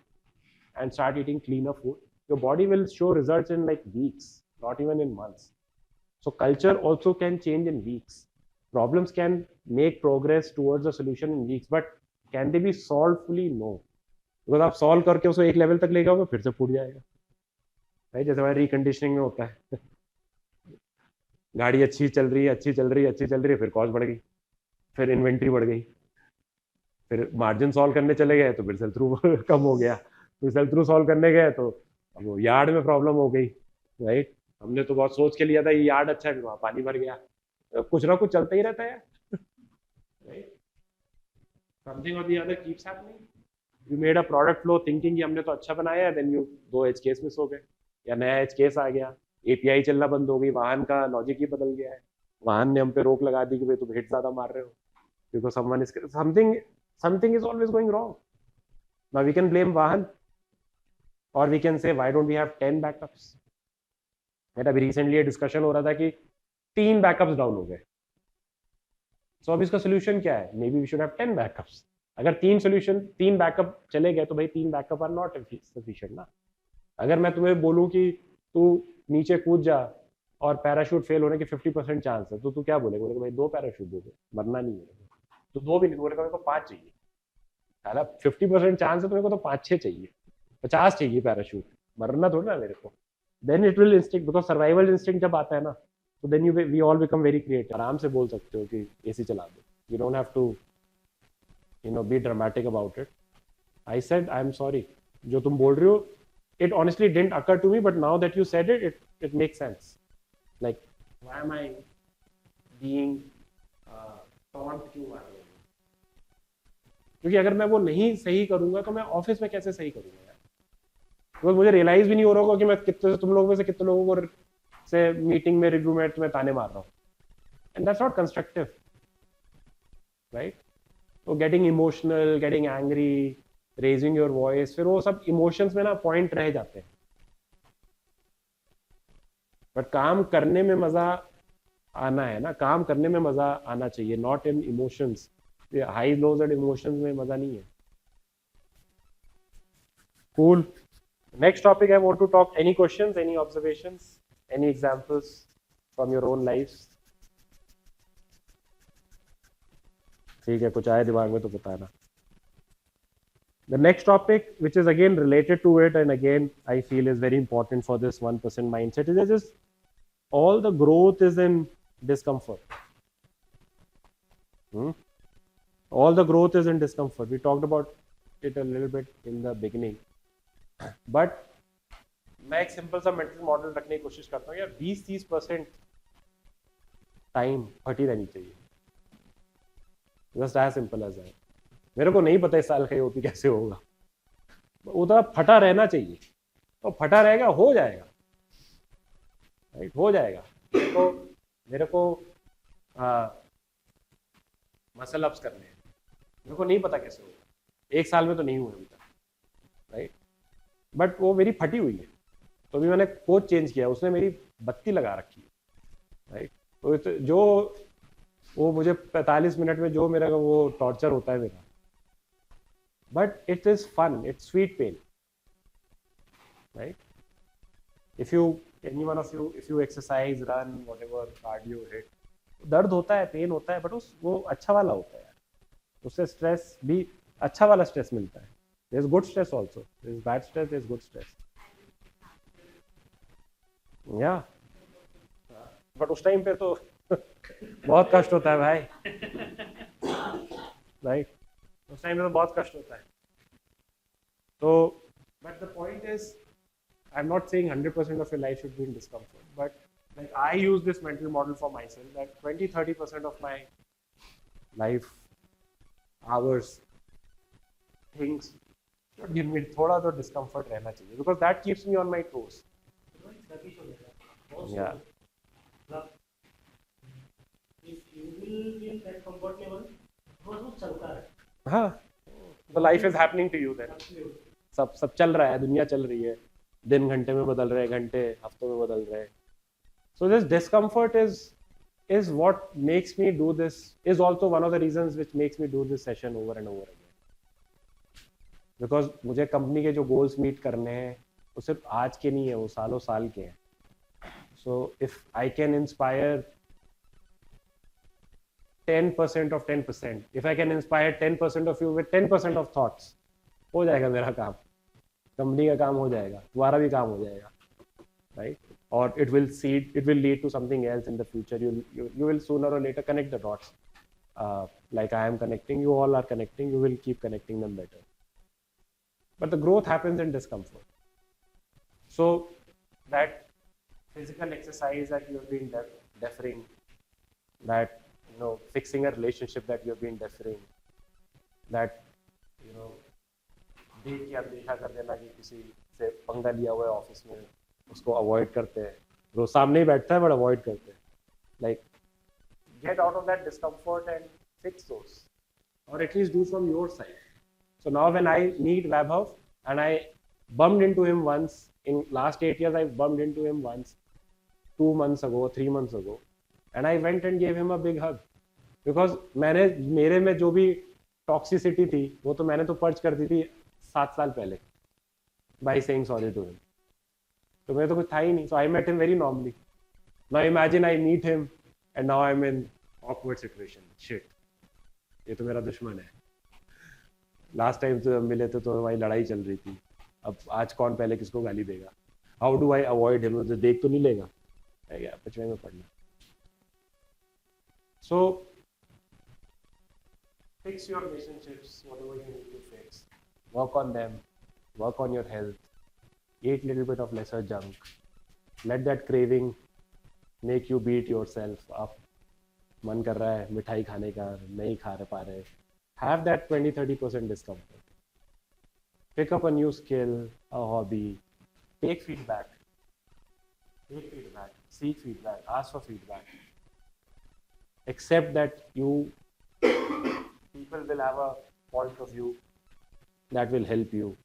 and start eating cleaner food, your body will show results in like weeks, not even in months. So culture also can change in weeks. Problems can make progress towards a solution in weeks, but can they be solved fully? No. Because आप solve करके उसको एक level तक ले जाओगे फिर से फूट जाएगा. Right? जैसे हमारे रिकंडीशनिंग में होता है. गाड़ी अच्छी चल रही है, फिर कॉस्ट बढ़ गई, फिर इन्वेंट्री बढ़ गई, फिर मार्जिन सॉल्व करने चले गए तो फिर सेल थ्रू कम हो गया, फिर सेल थ्रू सॉल्व करने गए तो अब वो यार्ड में प्रॉब्लम हो गई. राइट? हमने तो बहुत सोच के लिया था ये यार्ड अच्छा है, फिर वहाँ पानी भर गया. तो कुछ ना कुछ चलता ही रहता है. राइट? समथिंग और the other keeps happening. You made a product flow thinking कि हमने तो अच्छा बनाया है, then you 2 edge case miss हो गए या नया एज केस आ गया, एपीआई चलना बंद हो गई, वाहन का लॉजिक ही बदल गया है, वाहन ने हम पे रोक लगा दी कि भाई तुम हिट ज्यादा मार रहे हो, because something is always going wrong. Now we can blame वाहन और we can say why don't we have 10 backups. अभी रिसेंटली डिस्कशन हो रहा था कि 3 बैकअप्स डाउन हो गए. सो अब इसका सोल्यूशन क्या है? Maybe we should have 10 backups. अगर 3 बैकअप चले गए तो भाई 3 बैकअप आर नॉट सफिशिएंट ना. अगर मैं तुम्हें बोलूं कि तू नीचे कूद जा और पैराशूट फेल होने के 50% चांस है, तो तू क्या बोलेगा? बोलेगा भाई 2 पैराशूट दो, मरना नहीं है. तो 2 भी नहीं, बोलेगा मेरे को 5 चाहिए. साला 50% चांस है तो मेरे को तो 5-6 चाहिए, 50 चाहिए पैराशूट, मरना थोड़ा ना मेरे को. Then it will instinct, because survival instinct जब आता है ना, तो then we all become very creative. आराम से बोल सकते हो कि एसी चला दो. You don't have to be dramatic about it. I said I am sorry. जो तुम बोल रहे हो, it honestly didn't occur to me, but now that you said it, it makes sense. Like, why am I being taunt क्यों आ रहा हूँ? क्योंकि अगर मैं वो नहीं सही करूंगा तो मैं ऑफिस में कैसे सही करूंगा यार? तो मुझे रियलाइज भी नहीं हो रहा होगा कि मैं तुम लोगों में से कितने लोगों को से मीटिंग में, रिव्यू में तुम्हें ताने मार रहा हूँ. And that's not constructive. Right? तो getting emotional, getting angry, raising your voice, फिर वो सब इमोशंस में ना पॉइंट रह जाते हैं. बट काम करने में मजा आना है ना, काम करने में मजा आना चाहिए, not in emotions. High lows and emotions में मजा नहीं है. Cool. Next topic I want to talk. Any questions, any observations, any examples from your own life? ठीक है, कुछ आए दिमाग में तो बताना. The next topic, which is again related to it, and again I feel is very important for this 1% mindset, is just all the growth is in discomfort. All the growth is in discomfort. We talked about it a little bit in the beginning, but मैं एक simple सा mental model रखने की कोशिश करता हूँ यार. 20-30% time फटी रहनी चाहिए. Just as simple as that. मेरे को नहीं पता इस साल का ओपी कैसे होगा, उतना फटा रहना चाहिए. तो फटा रहेगा, हो जाएगा. राइट? हो जाएगा. मेरे को मसल अप्स करने हैं, मेरे को नहीं पता कैसे होगा, 1 साल में तो नहीं हुआ अभी तक. राइट? बट वो मेरी फटी हुई है, तो अभी मैंने कोच चेंज किया, उसने मेरी बत्ती लगा रखी है. राइट? तो जो वो मुझे 45 मिनट में जो मेरा वो टॉर्चर होता है मेरा, but it is fun, it's sweet pain. Right? If any one of you, if you exercise, run, whatever, cardio, hit, दर्द होता है, पेन होता है, बट वो अच्छा वाला होता है. उससे स्ट्रेस भी अच्छा वाला स्ट्रेस मिलता है. there is good stress also, there is bad stress, there is good stress. Yeah, but उस टाइम पे तो बहुत कष्ट होता है भाई, राइट? उस टाइम में तो बहुत कष्ट होता है. So, but the point is, I'm not saying 100% of your life should be in discomfort, but like I use this mental model for myself that 20-30% of my life hours, things should give me थोड़ा तो discomfort रहना चाहिए, because that keeps me on my toes. sluggish हो जाएगा बहुत Yeah. मतलब if you will be in that comfort level बस वो चलता है हाँ, the life is happening to you then. Absolutely. सब चल रहा है, दुनिया चल रही है, दिन घंटे में बदल रहे हैं, घंटे हफ्तों में बदल रहे हैं. So this discomfort is what makes me do this, is also one of the reasons which makes me do this session over and over again. Because मुझे कंपनी के जो गोल्स मीट करने हैं वो सिर्फ आज के नहीं है, वो सालों साल के हैं. So if I can inspire 10% of 10%, if I can inspire 10% of you with 10% of thoughts, हो जाएगा मेरा काम, कंपनी का काम हो जाएगा, तुम्हारा भी काम हो जाएगा, right? Or it will lead to something else in the future. You will sooner or later connect the dots, like I am connecting, you all are connecting, you will keep connecting them better. But the growth happens in discomfort. So that physical exercise that you have been deferring, that fixing a relationship that you have been deferring, that देख या देखा कर देना कि किसी से पंगा लिया हुआ है ऑफिस में, उसको अवॉइड करते हैं, रोज सामने ही बैठता है बट अवॉइड करते हैं. Like get out of that discomfort and fix those, or at least do from your side. So now when I meet Vaibhav, and I bumped into him once in last 8 years, I bumped into him once 2 months ago, 3 months ago, and I went and gave him a big hug, because मेरे में जो भी toxicity थी वो तो मैंने तो perch कर दी थी 7 साल पहले by saying sorry to him. तो मेरे तो कुछ था ही नहीं. So I met him very normally. Now imagine I meet him and now I'm in awkward situation. Shit, ये तो मेरा दुश्मन है. लास्ट टाइम तो मिले थे तो हमारी लड़ाई चल रही थी, अब आज कौन पहले किसको गाली देगा. How do I avoid him? मुझे देख तो नहीं लेगा, पचवे में पड़ना. सो fix your relationships, whatever you need to fix, work on them, work on your health, eat little bit of lesser junk, let that craving make you beat yourself up. मन कर रहा है मिठाई खाने का, नहीं खा पा रहे, have that 20-30% discomfort. Pick up a new skill, a hobby, take feedback, seek feedback, ask for feedback. Accept that people will have a point of view that will help you.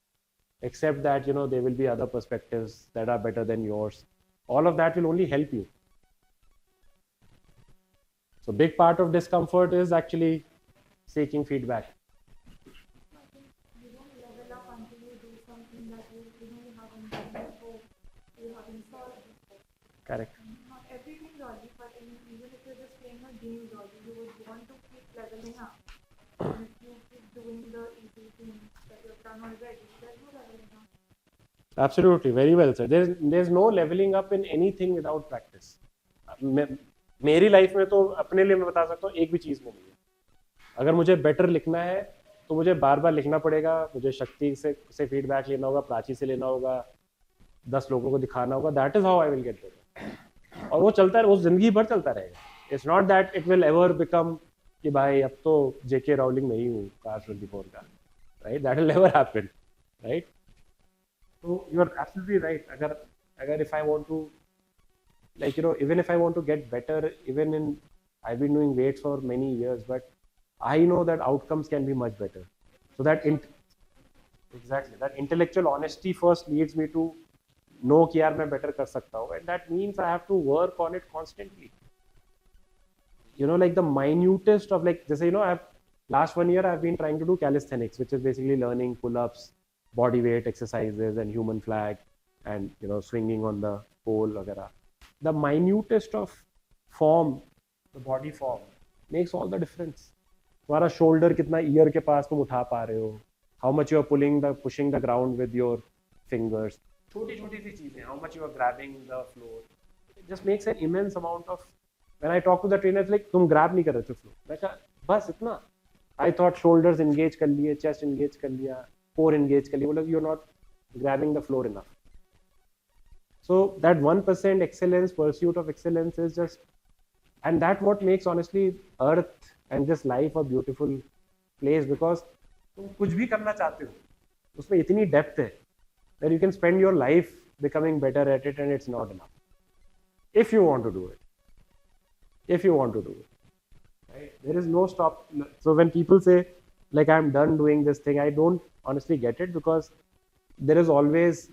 Accept that there will be other perspectives that are better than yours. All of that will only help you. So big part of discomfort is actually seeking feedback. You don't level up until you do something that you haven't done before, you haven't solved before. Correct. Not everything, Georgie, but even if you're just playing a game, Georgie, you would want to keep leveling up. And if you keep doing the easy things that you've done already, there's no leveling up. Absolutely, very well said. There's no leveling up in anything without practice. मेरी life में तो अपने लिए मैं बता सकता हूँ, एक भी चीज़ में नहीं है. अगर मुझे बेटर लिखना है तो मुझे बार बार लिखना पड़ेगा, मुझे शक्ति से फीडबैक लेना होगा, प्राची से लेना होगा, 10 लोगों को दिखाना होगा. That is how I will get better. और वो चलता है, वो जिंदगी भर चलता रहेगा. It's not that it will ever become कि भाई अब तो जेके राउलिंग नहीं हूँ Cars 24 का, right? That will never happen, right? So you are absolutely right. अगर if I want to, like even if I want to get better, I've been doing weights for many years, but I know that outcomes can be much better. So that intellectual honesty first leads me to know कि यार मैं better कर सकता हूँ, and that means I have to work on it constantly. Like the minutest of, like जैसे last 1 year I've been trying to do calisthenics, which is basically learning pull-ups, body weight exercises, and human flag, and swinging on the pole वगैरह. The minutest of form, the body form, makes all the difference. तुम्हारा shoulder कितना ear के पास तुम उठा पा रहे हो, how much you are pushing the ground with your fingers, छोटी छोटी सी चीजें, how much you are grabbing the floor. It just makes an immense amount of when I talk to the trainer, it's like तुम grab नहीं कर रहे थे flow. मैं कहा बस इतना. I thought shoulders engage कर लिए, chest engage कर लिया, core engage कर लिया. बोला you're not grabbing the floor enough. So that 1% excellence, pursuit of excellence is just, and that what makes honestly earth and this life a beautiful place, because तुम कुछ भी करना चाहते हो, उसमें इतनी depth है that you can spend your life becoming better at it, and it's not enough. If you want to do it. If you want to do it. Right? There is no stop. So when people say, like, I'm done doing this thing, I don't honestly get it, because there is always,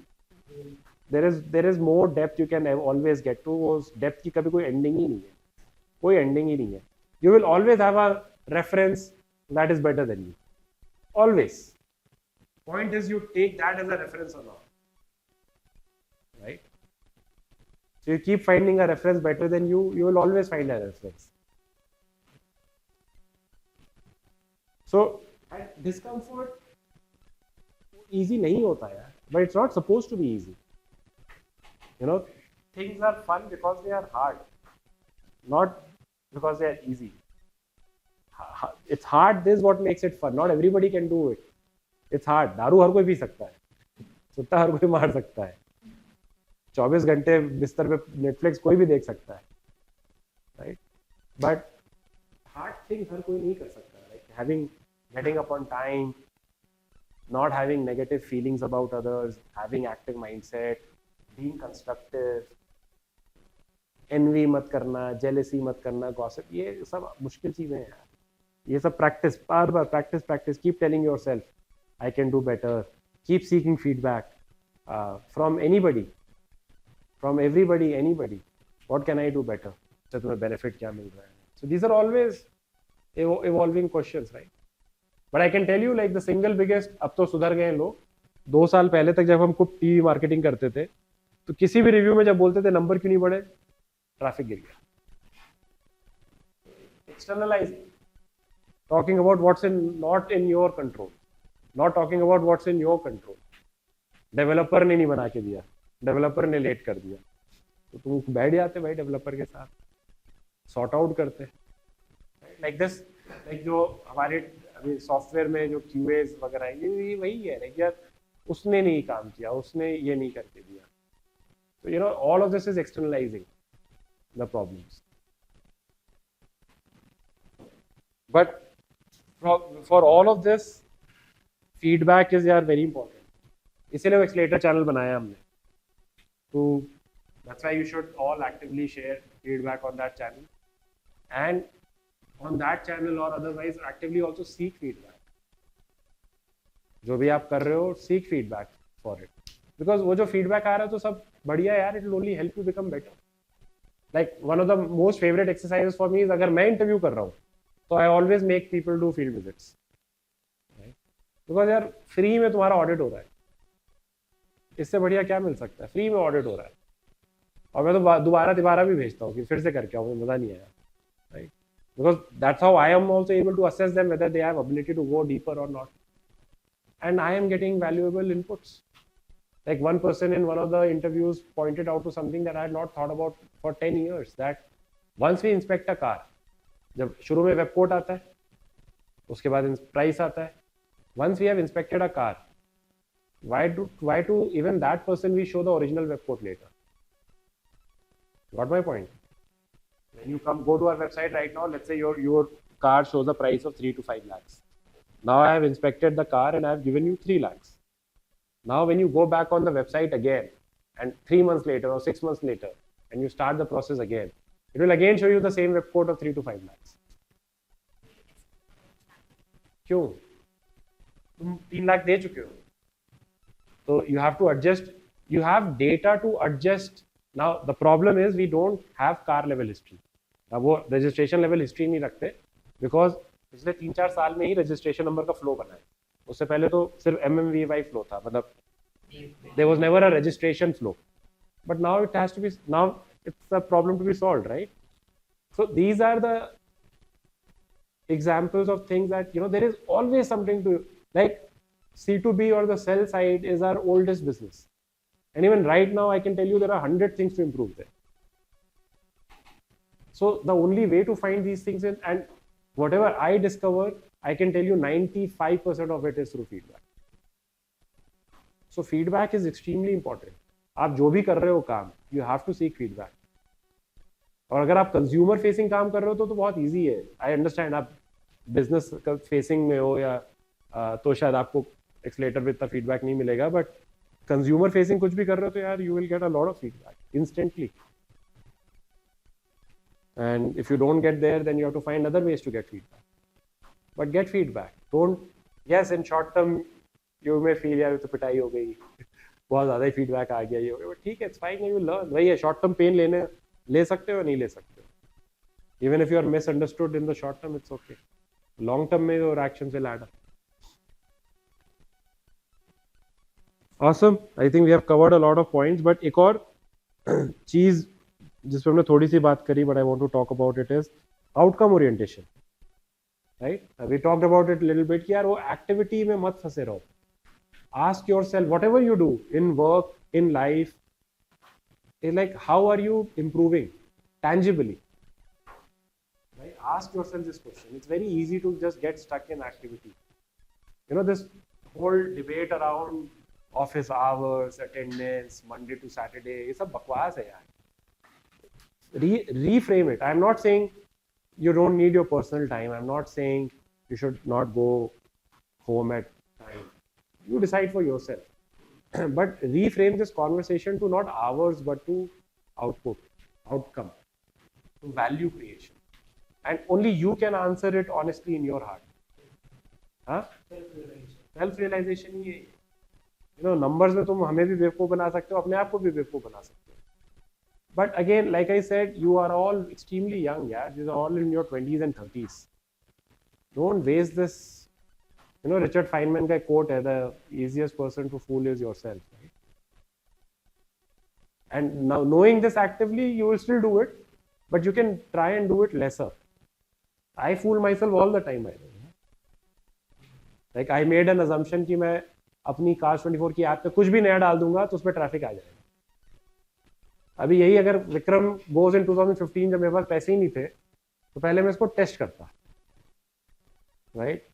there is more depth you can always get to. उस depth की कभी कोई ending ही नहीं है. कोई ending ही नहीं है. You will always have a reference that is better than you. Always. Point is you take that as a reference or not. Right? So you keep finding a reference better than you, you will always find a reference. So discomfort easy नहीं होता यार, but it's not supposed to be easy. You know, things are fun because they are hard, not because they are easy. It's hard. This is what makes it fun. Not everybody can do it. It's hard. दारू हर कोई P सकता है, सुट्टा हर कोई मार सकता है, 24 घंटे बिस्तर पे नेटफ्लिक्स कोई भी देख सकता है, राइट? बट हार्ड थिंग्स हर कोई नहीं कर सकता. Like getting up on time, not having negative feelings about others, having active mindset, being constructive, envy मत करना, jealousy मत करना, gossip, ये सब मुश्किल चीजें हैं यार. ये सब practice, bar bar practice. Keep telling yourself, I can do better. Keep seeking feedback from anybody. From everybody, anybody. What can I do better? So तुम्हें benefit क्या मिल रहा है? So these are always evolving questions, right? But I can tell you, like, the single biggest, अब तो सुधर गए लोग. 2 साल पहले तक जब हम खूब टीवी मार्केटिंग करते थे, तो किसी भी रिव्यू में जब बोलते थे नंबर क्यों नहीं बढ़े, ट्रैफिक गिर गया. Externalizing, talking about what's not in your control, not talking about what's in your control. Developer ने नहीं बना के दिया, डेवलपर ने लेट कर दिया, तो तुम बैठ जाते भाई डेवलपर के साथ, सॉर्ट आउट करते. लाइक दिस, लाइक जो हमारे अभी सॉफ्टवेयर में जो क्यूएस वगैरह है, ये वही है. लाइक यार उसने नहीं काम किया, उसने ये नहीं करके दिया. तो you know, all of this is externalising the problems. But for all of this, feedback is यार वेरी इंपॉर्टेंट. इसीलिए वो एक्सलेटर चैनल बनाया हमने. तो that's why you should all actively share feedback on that channel, and on that channel or otherwise actively also seek feedback. जो भी आप कर रहे हो, seek feedback for it, because वो जो feedback आ रहा है तो सब बढ़िया है यार. It will only help you become better. Like one of the most favorite exercises for me is, अगर मैं interview कर रहा हूँ तो I always make people do field visits, right? Because यार फ्री में तुम्हारा ऑडिट हो रहा है, इससे बढ़िया क्या मिल सकता है? फ्री में ऑडिट हो रहा है, और मैं तो दोबारा भी भेजता हूँ कि फिर से करके आओ, मजा नहीं आया, right? Because that's how I am also able to assess them whether they have ability to go deeper और not, and I am getting valuable inputs. Like one person in one of the interviews pointed out to something that I had not thought about for 10 years, that once we inspect a car, जब शुरू में web coat आता है, उसके बाद price आता है, once we have inspected a car, why to even that person we show the original web quote later? Got my point? When you go to our website right now, let's say your car shows a price of 3 to 5 lakhs. Now I have inspected the car and I have given you 3 lakhs. Now when you go back on the website again, and 3 months later or 6 months later, and you start the process again, it will again show you the same web quote of 3 to 5 lakhs. क्यों? तुम 3 लाख दे चुके हो. So you have to adjust. You have data to adjust. Now the problem is we don't have car level history. अब वो registration level history नहीं रखते, because पिछले 3-4 साल में ही registration number का flow बना है. उससे पहले तो सिर्फ MMVY flow था, मतलब there was never a registration flow. But now it has to be. Now it's a problem to be solved, right? So these are the examples of things that, you know, there is always something to, like, C2B or the sell side is our oldest business, and even right now I can tell you there are 100 things to improve there. So the only way to find these things in, and whatever I discover, I can tell you 95% of it is through feedback. So feedback is extremely important. आप जो भी कर रहे हो काम, you have to seek feedback. और अगर आप कंज्यूमर फेसिंग काम कर रहे हो तो बहुत ईजी है. आई अंडरस्टैंड आप बिजनेस फेसिंग में हो या तो शायद आपको एक्सलेटर में इतना फीडबैक नहीं मिलेगा, बट कंज्यूमर फेसिंग कुछ भी कर रहे हो तो यार you will get a lot of feedback instantly. And if you don't get there, then you have to find other ways to get feedback. But get feedback. Don't, yes, in short term, you may feel यार तो पिटाई हो गई, बहुत ज़्यादा ही feedback आ गया ये हो गया, but ठीक है, it's fine, you learn. वही है, short term pain ले सकते हो नहीं ले सकते हो. Even if you are misunderstood in the short term, it's okay. Long term में your actions will add up. Awesome. I think we have covered a lot of points, but एक और चीज जिस पे हमने थोड़ी सी बात करी, but I want to talk about it is outcome orientation. Right? We talked about it a little bit कि यार वो activity में मत फंसे रहो. Ask yourself, whatever you do in work, in life, is like how are you improving tangibly? Right? Ask yourself this question. It's very easy to just get stuck in activity. You know, this whole debate around office hours, attendance, Monday to Saturday, ये सब बकवास है यार. Reframe it. I'm not saying you don't need your personal time. I'm not saying you should not go home at time. You decide for yourself. But reframe this conversation to not hours, but to output, outcome, to value creation. And only you can answer it honestly in your heart. Huh? Self-realization ही है. You know, numbers में तुम हमें भी बेवकूफ बना सकते हो, अपने आप को भी बेवकूफ बना सकते हो. But again, like I said, you are all extremely young, yeah. These are all in your 20s and 30s. Don't waste this. You know, Richard Feynman का quote है, the easiest person to fool is yourself, right? And now knowing this actively, you will still do it, but you can try and do it lesser. I fool myself all the time, by the way. Like I made an assumption कि मैं अपनी Cars24 की app पे कुछ भी नया डाल दूंगा तो उसमें ट्रैफिक आ जाएगा. अभी यही अगर विक्रम गोज इन 2015 जब मेरे पास पैसे ही नहीं थे तो पहले मैं इसको टेस्ट करता, राइट?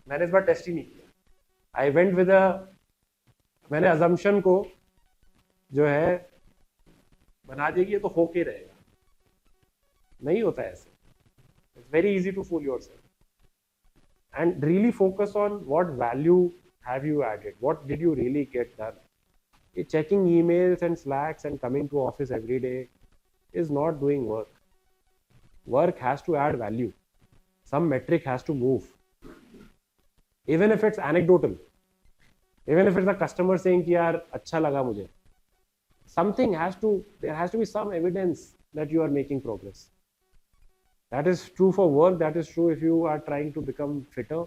मैंने इस बार टेस्ट ही नहीं किया. आई वेंट विद मैंने अजम्पशन को जो है बना देगी तो होके रहेगा. नहीं होता ऐसे. It's very easy to fool yourself and really focus on what value have you added, what did you really get done. Checking emails and Slacks and coming to office every day is not doing work. Work has to add value. Some metric has to move. Even if it's anecdotal. Even if it's the customer saying कि यार अच्छा लगा मुझे. There has to be some evidence that you are making progress. That is true for work. That is true if you are trying to become fitter.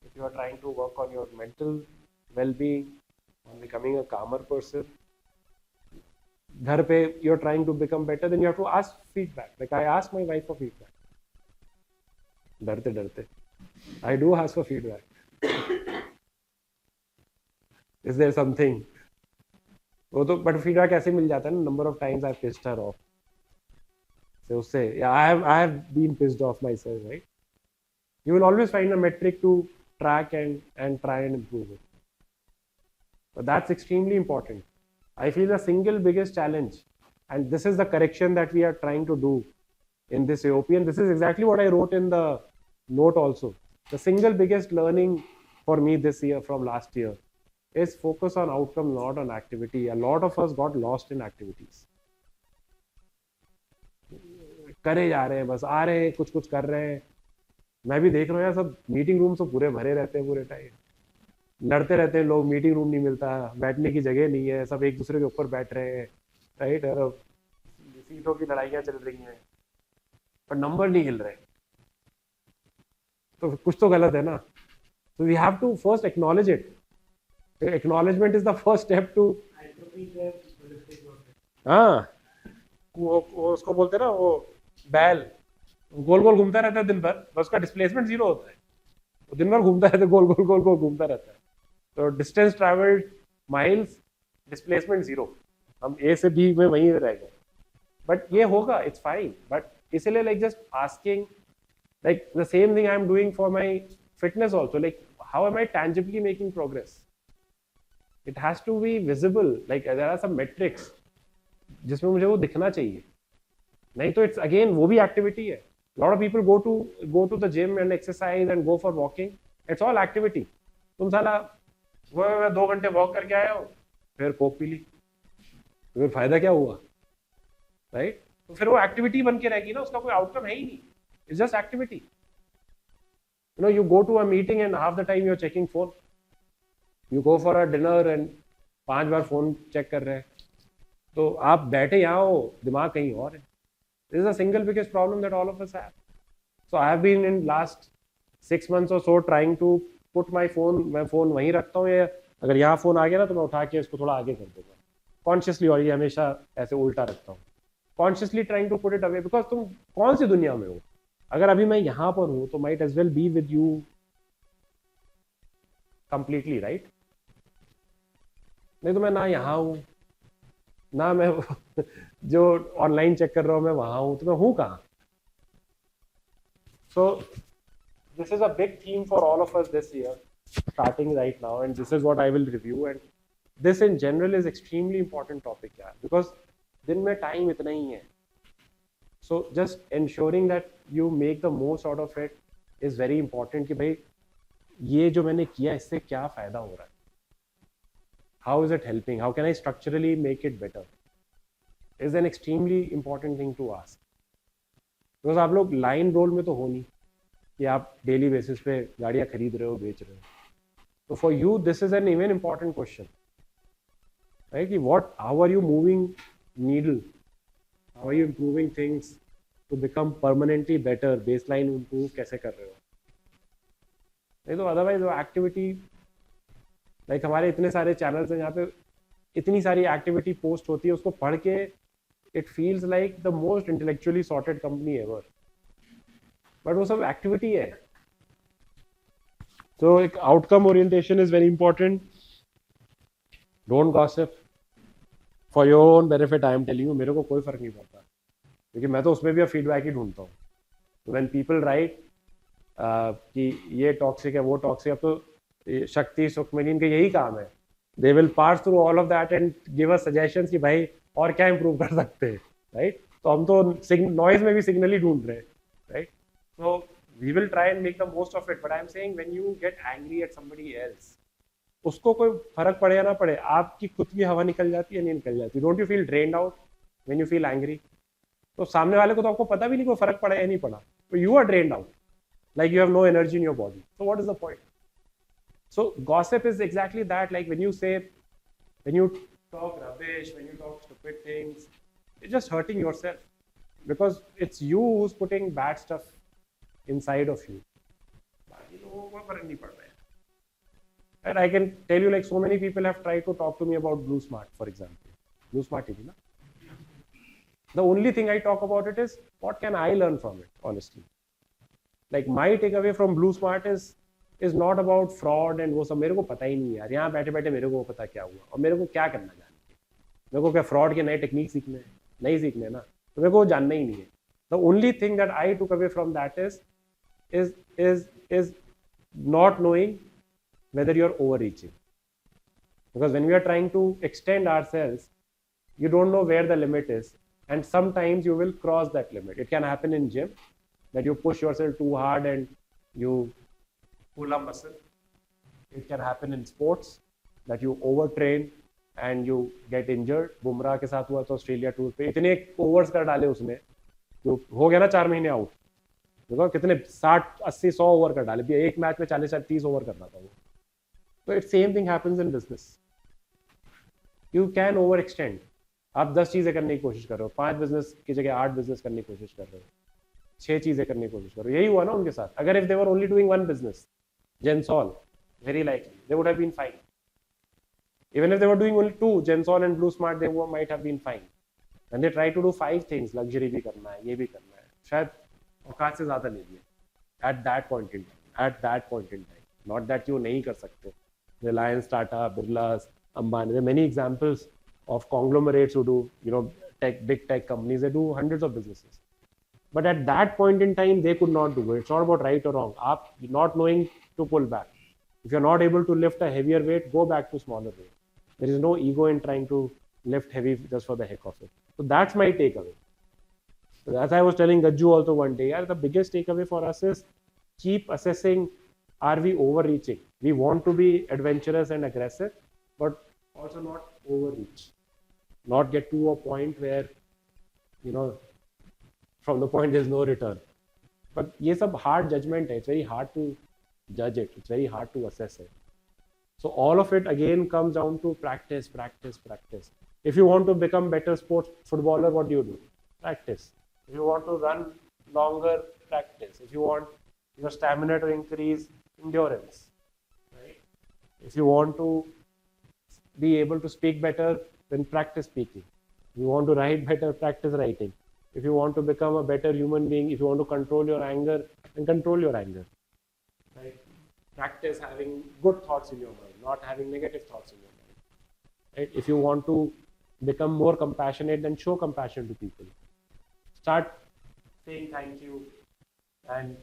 If you are trying to work on your mental well-being. On becoming a calmer person. घर पे you're trying to become better, then you have to ask feedback. Like I ask my wife for feedback. डरते डरते. I do ask for feedback. Is there something? वो तो but feedback ऐसे मिल जाता है ना. Number of times I've pissed her off. So उससे yeah, I have been pissed off myself, right? You will always find a metric to track and try and improve it. But that's extremely important. I feel the single biggest challenge, and this is the correction that we are trying to do in this AOP, and this is exactly what I wrote in the note also. The single biggest learning for me this year from last year is focus on outcome, not on activity. A lot of us got lost in activities. करे जा रहे हैं, बस आ रहे हैं, कुछ कुछ कर रहे हैं. मैं भी देख रहा हूँ यार, सब मीटिंग रूम तो पूरे भरे रहते हैं पूरे टाइम. लड़ते रहते हैं लोग, मीटिंग रूम नहीं मिलता, बैठने की जगह नहीं है, सब एक दूसरे के ऊपर बैठ रहे हैं, राइट? और सीटों की लड़ाइयाँ चल रही हैं, पर नंबर नहीं हिल रहे, तो कुछ तो गलत है ना. So we have to first acknowledge it. Acknowledgement is the first step to. हाँ, वो उसको बोलते हैं ना, वो बैल गोल गोल घूमता रहता है दिन भर, बस उसका डिस्प्लेसमेंट जीरो होता है. वो दिन भर घूमता रहता है, गोल गोल गोल गोल घूमता रहता है. तो distance travelled miles, displacement zero. हम ए से बी में वहीं रह गए. बट ये होगा, इट्स फाइन. बट इसलिए like just asking, like the same thing I'm doing for my fitness also, like how am I tangibly making progress? It has to be visible, like there are some metrics जिसमें मुझे वो दिखना चाहिए, नहीं तो it's again वो भी activity है. lot of people go to the gym and exercise and go for walking, it's all activity. तुम साला वो मैं 2 घंटे वॉक करके आया हूँ फिर कोक पी ली, तो फिर फायदा क्या हुआ, राइट? तो फिर वो एक्टिविटी बन के रहेगी ना, उसका कोई आउटकम है ही नहीं, it's just activity. You know, you go to a meeting and half the time you are checking phone, you go for a dinner and 5 बार फोन चेक कर रहे हैं, तो आप बैठे यहाँ हो, दिमाग कहीं और है. This is a single biggest problem that all of us have. So I have been in last 6 months or so trying to put my phone, मैं फोन वहीं रखता हूँ, या अगर यहाँ फोन आ गया ना तो मैं उठा के इसको थोड़ा आगे कर दूंगा कॉन्शियसली, और ये हमेशा ऐसे उल्टा रखता हूँ, consciously trying to put it away, because तुम कौन सी दुनिया में हो? अगर अभी मैं यहाँ पर हूँ तो might as well be with you completely, right? नहीं तो मैं ना यहाँ हूँ ना मैं जो ऑनलाइन चेक कर रहा हूँ मैं वहां हूँ, तो मैं हूँ कहाँ? सो this is a big theme for all of us this year, starting right now, and this is what I will review. And this in general is extremely important topic, yeah, because दिन में time इतना ही है. So just ensuring that you make the most out of it is very important. कि भाई ये जो मैंने किया इससे क्या फायदा हो रहा है? How is it helping? How can I structurally make it better? Is an extremely important thing to ask. Because आप लोग line role में तो हो नहीं कि आप डेली बेसिस पे गाड़ियाँ खरीद रहे हो, बेच रहे हो. तो for you this is an even important question, right? कि what, how are you moving needle, how are you improving things to become permanently better, baseline improve कैसे कर रहे हो? नहीं तो अदरवाइज वो एक्टिविटी, लाइक हमारे इतने सारे चैनल्स हैं जहाँ पे इतनी सारी एक्टिविटी पोस्ट होती है, उसको पढ़ के it feels like the most intellectually sorted company ever, but वो सब एक्टिविटी है. तो एक outcome orientation is very important. Don't gossip for your own benefit. I am telling you, मेरे को कोई फर्क नहीं पड़ता, क्योंकि मैं तो उसमें भी अब फीडबैक ही ढूंढता हूँ. व्हेन पीपल राइट कि ये टॉक्सिक है, वो टॉक्सिक है, अब तो शक्ति सुखमनी का यही काम है. They will pass through all of that and give us suggestions कि भाई और क्या इंप्रूव कर सकते हैं, राइट? तो हम तो नॉइज में भी सिग्नल ही ढूंढ रहे हैं, right? So we will try and make the most of it, but I am saying when you get angry at somebody else, उसको कोई फर्क पड़े या ना पड़े, आपकी खुद की हवा निकल जाती है, नहीं निकल जाती? Don't you feel drained out when you feel angry? तो सामने वाले को तो आपको पता भी नहीं कोई फर्क पड़ा या नहीं पड़ा, तो you are drained out, like you have no energy in your body. So what is the point? So gossip is exactly that. Like when you say, when you talk rubbish, when you talk stupid things, it's just hurting yourself, because it's you who's putting bad stuff inside of you. बाकी लोगों को फर्क नहीं पड़ रहा है. And I can tell you, like so many people have tried to talk to me about Blue Smart, for example. Blue Smart TV, na? The only thing I talk about it is what can I learn from it, honestly. Like my takeaway from Blue Smart is not about fraud and वो सब. मेरे को पता ही नहीं यार, यहाँ बैठे बैठे मेरे को पता क्या हुआ और मेरे को क्या करना जान के. मेरे को क्या फ्रॉड के नए टेक्निक सीखने हैं? नहीं सीखने ना, तो मेरे को जानना ही नहीं है. The only thing that I took away from that is not knowing whether you're overreaching, because when we are trying to extend ourselves, you don't know where the limit is, and sometimes you will cross that limit. It can happen in gym that you push yourself too hard and you pull a muscle. It can happen in sports that you overtrain and you get injured. Bumrah के साथ हुआ तो Australia tour पे इतने overs कर डाले उसने, जो हो गया ना 4 महीने आउट. देखो कितने 60, 80, 100 ओवर कर डाले. एक मैच में 40, 30 ओवर करना था वो. तो it same thing happens in business. You can over extend. आप 10 चीजें करने की कोशिश कर रहे हो, 5 बिजनेस की जगह 8 बिजनेस करने की कोशिश कर रहे हो, 6 चीजें करने की कोशिश कर रहे हो. यही हुआ ना उनके साथ. अगर if they were only doing 1 business, Gensol, very likely they would have been fine. Even if they were doing only 2, Gensol and Blue Smart, they might have been fine. And they try to do 5 things, luxury भी करना है, ये भी करना है, शायद औकात से ज़्यादा ले लिए at that point in time. Not that you नहीं कर सकते. Reliance, Tata, Birlas, Ambani, there are many examples of conglomerates who do, big tech companies. They do hundreds of businesses. But at that point in time, they could not do it. It's not about right or wrong. Aap not knowing to pull back. If you're not able to lift a heavier weight, go back to smaller weight. There is no ego in trying to lift heavy just for the heck of it. So that's my takeaway. So as I was telling Gajju also one day, the biggest takeaway for us is keep assessing, are we overreaching? We want to be adventurous and aggressive, but also not overreach. Not get to a point where, from the point there's no return. But ये सब hard judgment है. It's very hard to judge it. It's very hard to assess it. So all of it again comes down to practice, practice, practice. If you want to become better sports footballer, what do? Practice. If you want to run longer, practice. If you want your stamina to increase, endurance. Right? If you want to be able to speak better, then practice speaking. If you want to write better, practice writing. If you want to become a better human being, if you want to control your anger, then control your anger. Right? Practice having good thoughts in your mind, not having negative thoughts in your mind. Right? If you want to become more compassionate, then show compassion to people. Start saying thank you and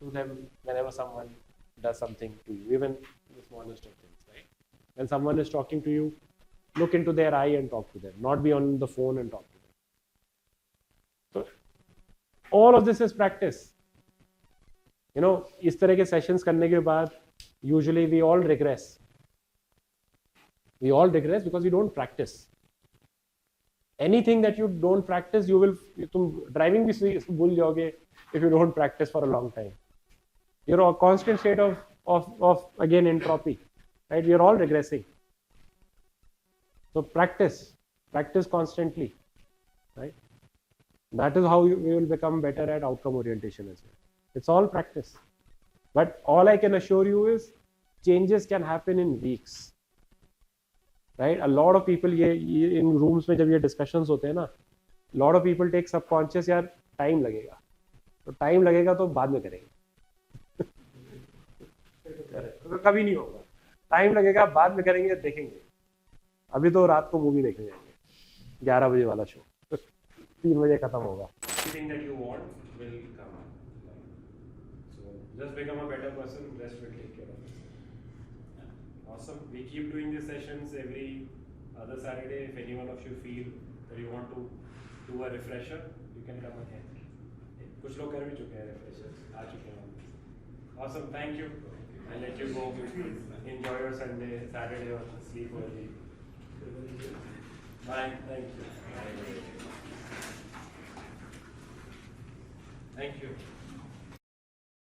to them whenever someone does something to you, even the smallest of things. Right? When someone is talking to you, look into their eye and talk to them, not be on the phone and talk to them. So all of this is practice. इस तरह के sessions करने के बाद usually we all regress. We all regress because we don't practice. Anything that you don't practice, तुम driving भी भूल जाओगे if you don't practice for a long time. You're a constant state of again entropy, right? We are all regressing. So practice constantly, right? That is how we will become better at outcome orientation as well. It's all practice. But all I can assure you is changes can happen in weeks. Right? A lot of people in rooms में जब ये discussions होते हैं ना, a lot of people take subconscious यार time लगेगा. तो time लगेगा तो बाद में करेंगे. तो कभी नहीं होगा. Time लगेगा बाद में करेंगे देखेंगे. अभी तो रात को मूवी देखने जाएंगे. 11 बजे वाला शो. 3 बजे खत्म होगा. Everything that you want will come. So just become a better person. Rest will take care of it. Awesome. We keep doing these sessions every other Saturday. If any one of you feel that you want to do a refresher, you can come again. कुछ लोग कर भी चुके हैं refreshers. आ चुके हैं. Awesome. Thank you. I'll let you go. Enjoy your Sunday, Saturday, or sleep early. Bye. Thank you. Thank you.